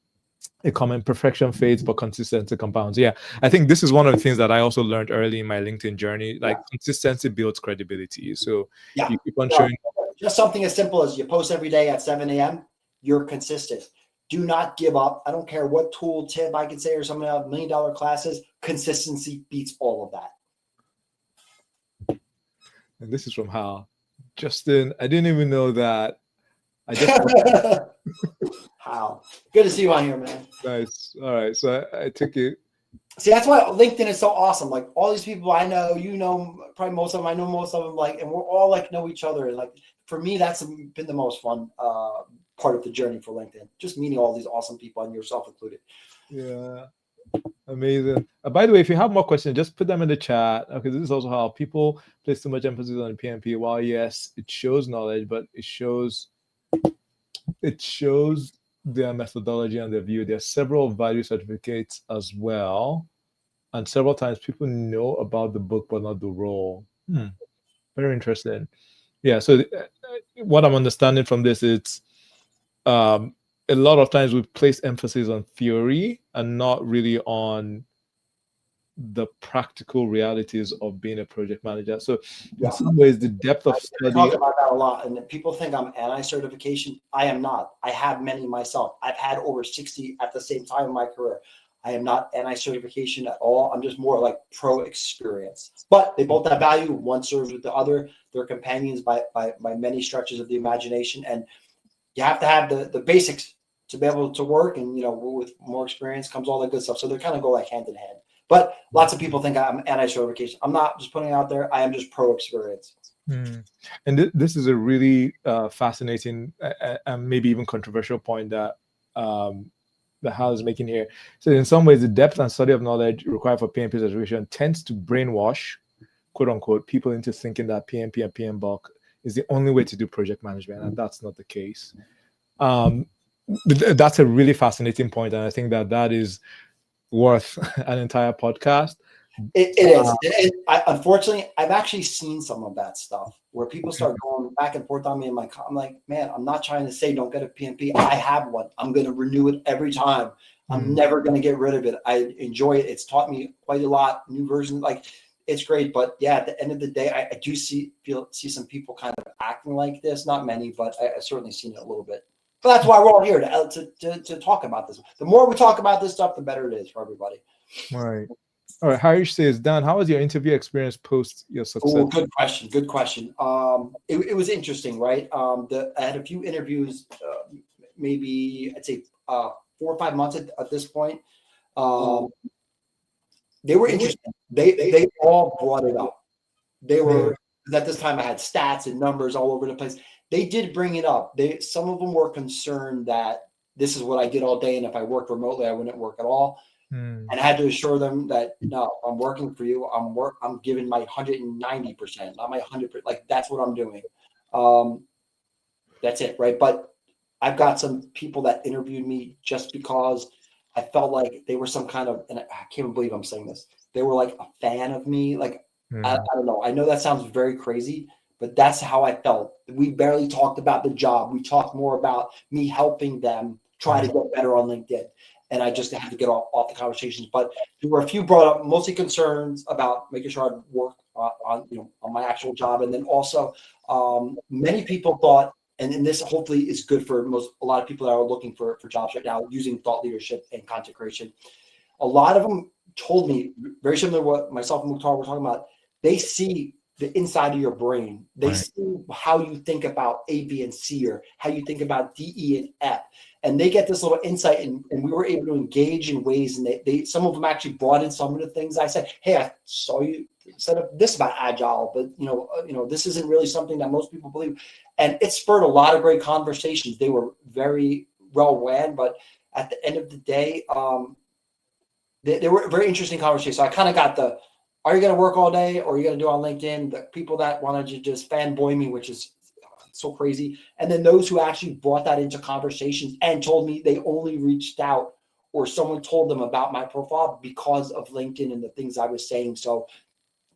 a comment. Perfection fades, but consistency compounds. Yeah, I think this is one of the things that I also learned early in my LinkedIn journey. Like consistency builds credibility. So you keep on showing. Just something as simple as you post every day at 7 a.m. You're consistent. Do not give up. I don't care what tool tip I could say or something about $1 million classes. Consistency beats all of that. And this is from Hal. Justin, I didn't even know that. I just How good to see you on here, man. Nice. All right. So I took it. See, that's why LinkedIn is so awesome. Like all these people I know, you know, probably most of them, I know most of them, like, and we're all like know each other. And like for me, that's been the most fun part of the journey for LinkedIn. Just meeting all these awesome people and yourself included. Yeah. Amazing. By the way, if you have more questions, just put them in the chat. Okay, this is also how people place too much emphasis on PMP. While yes, it shows knowledge, but it shows their methodology and their view. There are several value certificates as well, and several times people know about the book but not the role. Very interesting. Yeah. So what I'm understanding from this is, a lot of times we place emphasis on theory and not really on the practical realities of being a project manager. So in some ways, the depth of study. I talk about that a lot, and people think I'm anti-certification. I am not. I have many myself. I've had over 60 at the same time in my career. I am not anti-certification at all. I'm just more like pro-experience. But they both have value. One serves with the other. They're companions by many stretches of the imagination. And you have to have the basics to be able to work. And, you know, with more experience comes all that good stuff. So they kind of go like hand in hand. But lots of people think I'm anti-certification. I'm not, just putting it out there. I am just pro-experience. And this is a really fascinating and maybe even controversial point that the Hal is making here. So in some ways, the depth and study of knowledge required for PMP certification tends to brainwash, quote unquote, people into thinking that PMP and PMBOK is the only way to do project management, and that's not the case. That's a really fascinating point, and I think that is worth an entire podcast. It is. Unfortunately, I've actually seen some of that stuff where people start going back and forth on me. I'm like, man, I'm not trying to say don't get a PMP. I have one. I'm going to renew it every time. I'm never going to get rid of it. I enjoy it. It's taught me quite a lot. New versions, like it's great. But yeah, at the end of the day, I do see some people kind of acting like this. Not many, but I've certainly seen it a little bit. But that's why we're all here to talk about this. The more we talk about this stuff, the better it is for everybody. Right. All right. Harish says, Dan, how was your interview experience post your success? Oh, good question. Good question. It was interesting, right? I had a few interviews, maybe I'd say 4 or 5 months at this point. They were interesting. They all brought it up. They were, at this time I had stats and numbers all over the place. They did bring it up. Some of them were concerned that this is what I did all day, and if I worked remotely, I wouldn't work at all. And I had to assure them that no, I'm working for you. I'm giving my 190%, not my 100%. Like that's what I'm doing. That's it, right? But I've got some people that interviewed me just because I felt like they were some kind of, and I can't even believe I'm saying this. They were like a fan of me. Like I don't know. I know that sounds very crazy, but that's how I felt. We barely talked about the job. We talked more about me helping them try to get better on LinkedIn. And I just had to get off the conversations. But there were a few brought up, mostly concerns about making sure I'd work on my actual job. And then also many people thought, and this hopefully is good for a lot of people that are looking for jobs right now using thought leadership and content creation. A lot of them told me, very similar to what myself and Mukhtar were talking about, they see the inside of your brain. They see how you think about A, B, and C, or how you think about D, E, and F. And they get this little insight, and we were able to engage in ways, and they some of them actually brought in some of the things I said. Hey, I saw you said this about agile, but this isn't really something that most people believe. And it spurred a lot of great conversations. They were very well ran, but at the end of the day, they were very interesting conversations. So I kind of got the, are you going to work all day or are you going to do it on LinkedIn? The people that wanted to just fanboy me, which is so crazy. And then those who actually brought that into conversations and told me they only reached out or someone told them about my profile because of LinkedIn and the things I was saying. So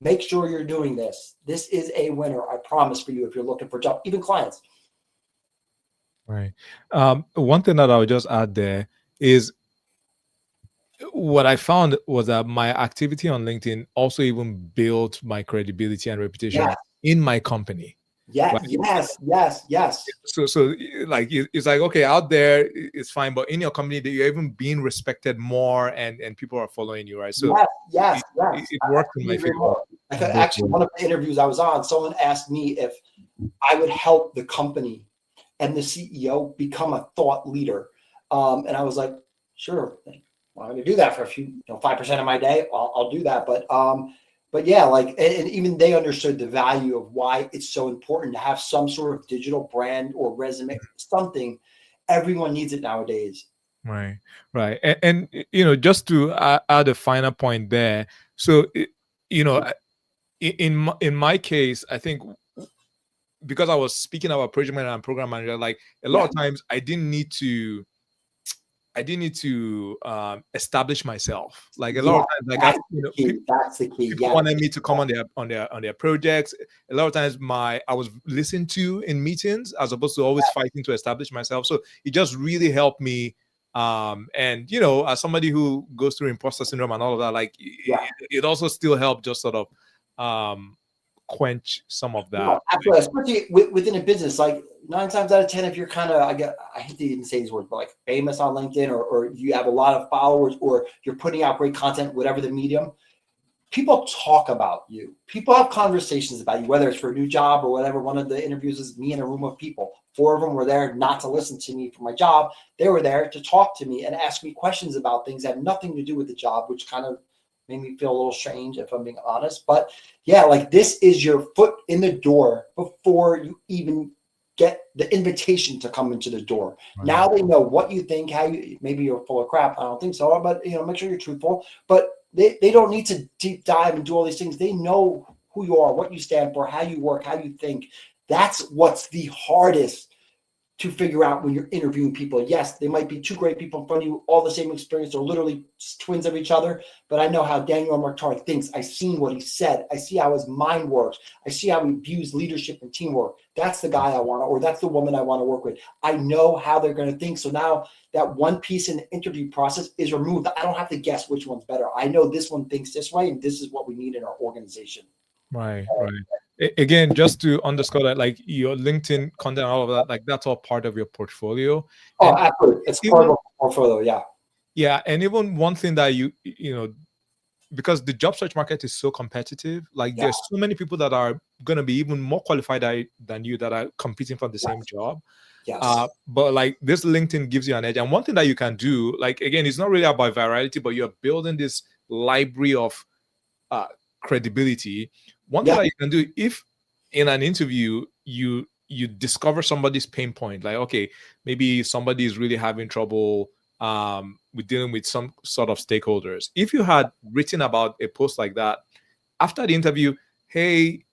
make sure you're doing this. This is a winner, I promise, for you if you're looking for a job, even clients. Right. One thing that I would just add there is what I found was that my activity on LinkedIn also even built my credibility and reputation Yes. in my company. Yeah. Right? Yes. So like it's like, okay, out there it's fine, but in your company that you're even being respected more, and people are following you, right? So Yes. it worked in my favor. Like actually, one of the interviews I was on, someone asked me if I would help the company and the CEO become a thought leader, and I was like, sure. Well, I'm going to do that for a few, 5% of my day. I'll do that. But yeah, like, and even they understood the value of why it's so important to have some sort of digital brand or resume, something. Everyone needs it nowadays. Right. And just to add a final point there. So, in my case, I think because I was speaking about project manager and program manager, like a lot of times I didn't need to establish myself. Like a lot of times, like that's the key. People wanted me to come on their projects. A lot of times I was listened to in meetings as opposed to always fighting to establish myself. So it just really helped me. And as somebody who goes through imposter syndrome and all of that, like it also still helped just sort of quench some of that. Absolutely, especially within a business. Like 9 times out of 10, if you're kind of, I hate to even say these words, but like famous on LinkedIn, or you have a lot of followers, or you're putting out great content, whatever the medium, people talk about you. People have conversations about you, whether it's for a new job or whatever. One of the interviews is me in a room of people. 4 of them were there not to listen to me for my job. They were there to talk to me and ask me questions about things that had nothing to do with the job, which kind of made me feel a little strange, if I'm being honest. But yeah, like this is your foot in the door before you even get the invitation to come into the door. Right. Now they know what you think, how you, maybe you're full of crap. I don't think so, but make sure you're truthful. But they don't need to deep dive and do all these things. They know who you are, what you stand for, how you work, how you think. That's what's the hardest to figure out when you're interviewing people. Yes, they might be 2 great people in front of you, all the same experience. They're literally twins of each other. But I know how Daniel Martari thinks. I've seen what he said. I see how his mind works. I see how he views leadership and teamwork. That's the guy I want to, or that's the woman I want to work with. I know how they're going to think. So now that one piece in the interview process is removed. I don't have to guess which one's better. I know this one thinks this way, and this is what we need in our organization. Right. Again, just to underscore that, like your LinkedIn content, all of that, like that's all part of your portfolio. Oh, absolutely. It's part of our portfolio. Yeah. Yeah. And even one thing that because the job search market is so competitive, like there's so many people that are going to be even more qualified than you that are competing for the same job. Yes. But like this LinkedIn gives you an edge. And one thing that you can do, like, again, it's not really about virality, but you're building this library of credibility. One thing that you can do, if in an interview you discover somebody's pain point, like, okay, maybe somebody is really having trouble with dealing with some sort of stakeholders. If you had written about a post like that after the interview, hey,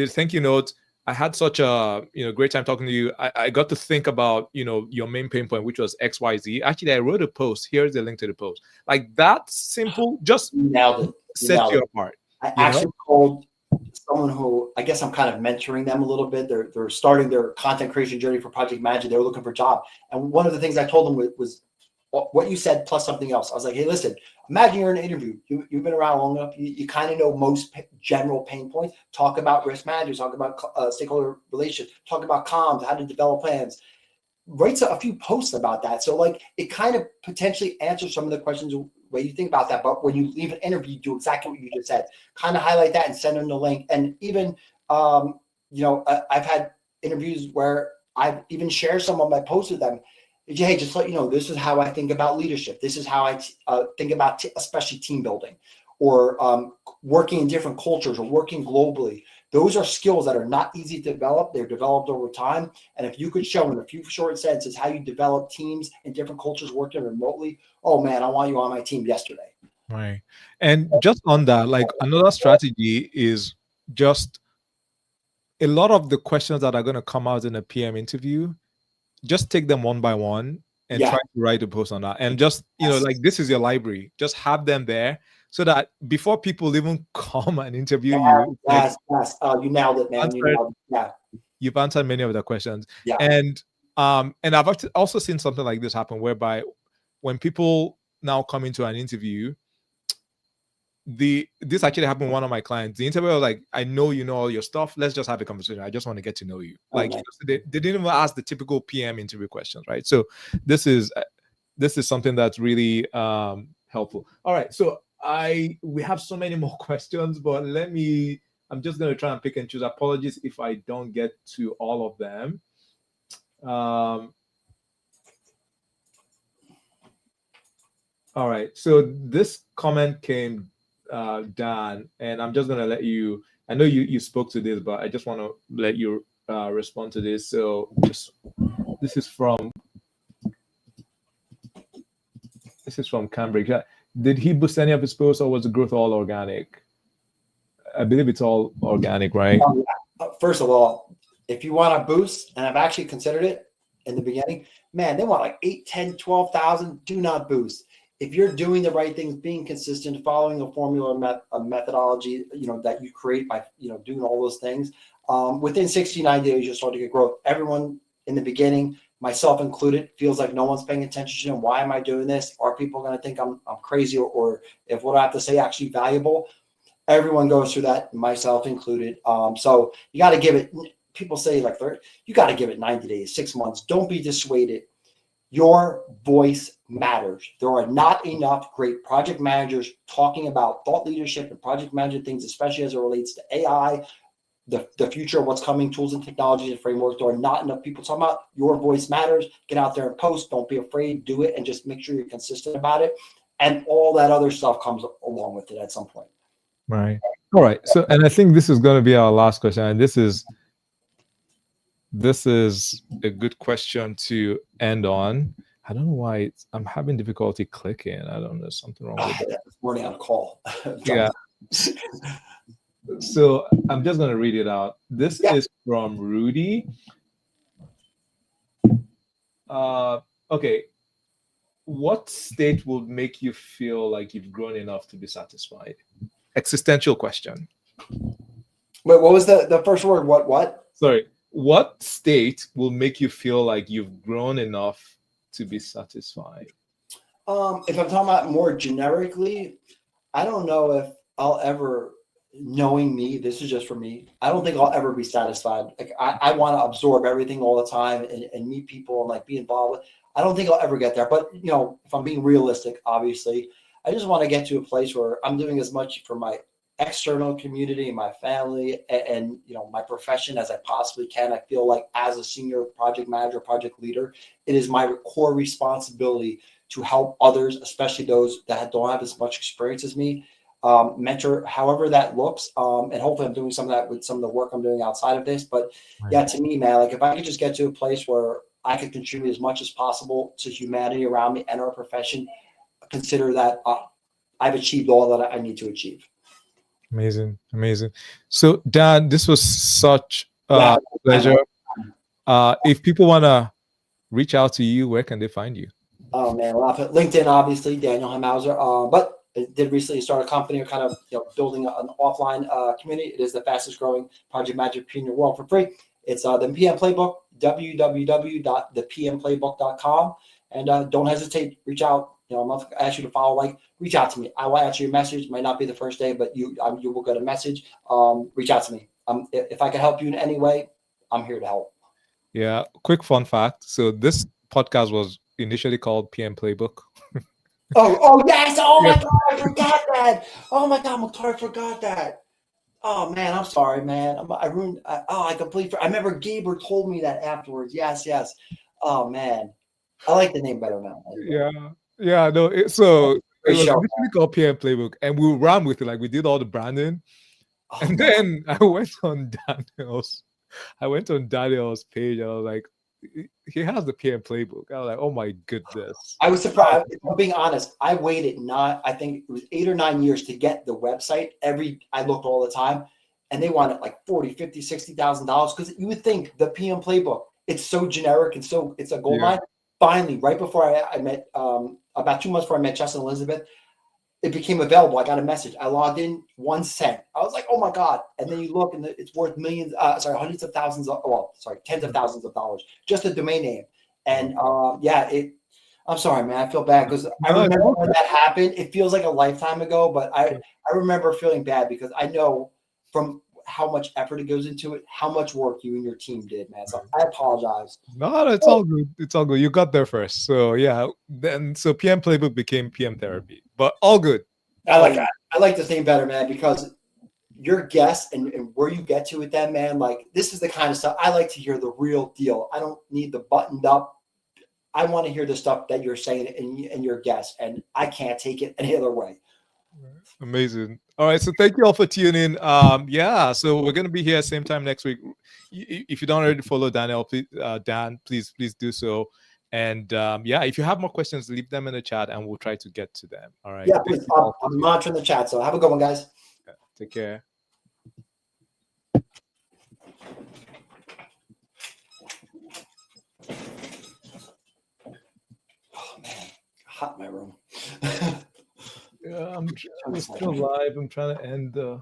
thank you note, I had such a great time talking to you. I got to think about your main pain point, which was XYZ. Actually, I wrote a post. Here's the link to the post. Like that simple, just nailed it. Set you apart. I actually called someone who I guess I'm kind of mentoring them a little bit. They're starting their content creation journey for Project Magic. They were looking for a job, and one of the things I told them was what you said plus something else. I was like, hey, listen, imagine you're in an interview. You've been around long enough. You kind of know most general pain points. Talk about risk managers. Talk about stakeholder relations. Talk about comms, how to develop plans. Write a few posts about that. So like it kind of potentially answers some of the questions way you think about that. But when you leave an interview, do exactly what you just said. Kind of highlight that and send them the link. And even, I've had interviews where I've even shared some of my posts with them. Hey, just let you know, this is how I think about leadership. This is how I think about especially team building. or working in different cultures, or working globally. Those are skills that are not easy to develop. They're developed over time. And if you could show in a few short sentences how you develop teams in different cultures working remotely, oh man, I want you on my team yesterday. Right. And just on that, like another strategy is just a lot of the questions that are going to come out in a PM interview, just take them one by one and Yeah. try to write a post on that. And just, Yes. like this is your library, just have them there so that before people even come and interview you, it's like Yes. You nailed it, man. You answered, nailed it. Yeah. you've answered many of the questions. Yeah. And I've also seen something like this happen whereby when people now come into an interview, this actually happened with one of my clients. The interviewer was like, I know you know all your stuff. Let's just have a conversation. I just want to get to know you. Like Okay. they didn't even ask the typical PM interview questions, right? So this is something that's really helpful. All right. So we have so many more questions, but I'm just gonna try and pick and choose. Apologies if I don't get to all of them. All right. So this comment came, Dan, and I'm just gonna let you. I know you spoke to this, but I just want to let you respond to this. So this is from Cambridge. Did he boost any of his posts, or was the growth all organic? I believe it's all organic, right? First of all, if you want a boost, and I've actually considered it in the beginning, man, they want like 8, 10, 12,000. Do not boost. If you're doing the right things, being consistent, following a formula, a methodology, that you create by, doing all those things, within 69 days, you'll start to get growth. Everyone in the beginning, myself included, feels like no one's paying attention to them. Why am I doing this? Are people going to think I'm crazy, or if what I have to say actually valuable? Everyone goes through that, myself included. So you got to give it. People say like you got to give it 90 days, 6 months. Don't be dissuaded. Your voice matters. There are not enough great project managers talking about thought leadership and project management things, especially as it relates to AI, the future of what's coming, tools and technologies and frameworks. There are not enough people talking about your voice matters. Get out there and post. Don't be afraid. Do it, and just make sure you're consistent about it. And all that other stuff comes along with it at some point. Right. All right. So, and I think this is going to be our last question, and this is a good question to end on. I don't know why I'm having difficulty clicking. I don't know, something wrong with it. This morning on call. Yeah. So I'm just going to read it out. This is from Rudy. Okay. What state would make you feel like you've grown enough to be satisfied? Existential question. Wait, what was the first word? What? Sorry. What state will make you feel like you've grown enough to be satisfied? If I'm talking about more generically, I don't know if I'll ever, knowing me, this is just for me, I don't think I'll ever be satisfied. Like I want to absorb everything all the time and meet people and like be involved. I don't think I'll ever get there. But if I'm being realistic, obviously, I just want to get to a place where I'm doing as much for my external community and my family and my profession as I possibly can. I feel like as a senior project manager, project leader, it is my core responsibility to help others, especially those that don't have as much experience as me, mentor however that looks. And hopefully I'm doing some of that with some of the work I'm doing outside of this. But yeah, to me, man, like if I could just get to a place where I could contribute as much as possible to humanity around me and our profession, consider that I've achieved all that I need to achieve. Amazing. So Dan, this was such a pleasure. If people want to reach out to you, where can they find you? Oh man, well, LinkedIn, obviously, Daniel Hemhauser. But I did recently start a company, kind of building an offline community. It is the fastest growing project management in the world for free. It's the PM Playbook, www.thepmplaybook.com. And don't hesitate, reach out. I'm not ask you to follow, reach out to me. I will answer your message. Might not be the first day, but you will get a message. Reach out to me. If I can help you in any way, I'm here to help. Yeah. Quick fun fact. So this podcast was initially called PM Playbook. Oh yes! Oh my God, I forgot that. Oh my God, Mukhtar, I forgot that. Oh man, I'm sorry, man. I ruined. I completely. I remember Gaber told me that afterwards. Yes. Oh man, I like the name better now. Yeah. No. So It Great was show. literally called PM Playbook, and we ran with it. Like we did all the branding, Oh, and man. then I went on Daniel's page, and I was like, he has the PM Playbook. I was like, oh my goodness. I was surprised. If I'm being honest, I waited not, I think it was 8 or 9 years to get the website. I looked all the time and they wanted like 40, 50, $60,000 because you would think the PM playbook, it's so generic and so it's a gold Yeah. mine. Finally, right before I met, about 2 months before I met Justin and Elizabeth, it became available. I got a message. I logged in, 1 cent. I was like, oh my God. And then you look and it's worth millions, hundreds of thousands of, tens of thousands of dollars, just a domain name. And I'm sorry, man. I feel bad because I No, it's remember when okay. that happened. It feels like a lifetime ago, but I remember feeling bad because I know from how much effort it goes into it, how much work you and your team did, man. So I apologize. No, it's all good. It's all good. You got there first. So yeah, then so PM Playbook became PM Therapy. But all good. I All like I like this name better, man, because your guests and where you get to with them, man, like this is the kind of stuff I like to hear the real deal. I don't need the buttoned up. I want to hear the stuff that you're saying and your guests, and I can't take it any other way. Amazing. All right. So thank you all for tuning. Yeah. So we're gonna be here same time next week. If you don't already follow Daniel, please, Dan, please do so. And yeah, if you have more questions, leave them in the chat, and we'll try to get to them. All right. Yeah, Thank please. you all for I'm tuning. monitoring the chat. So have a good one, guys. Take care. Oh man, hot in my room. Yeah, we're still live. I'm trying to end the.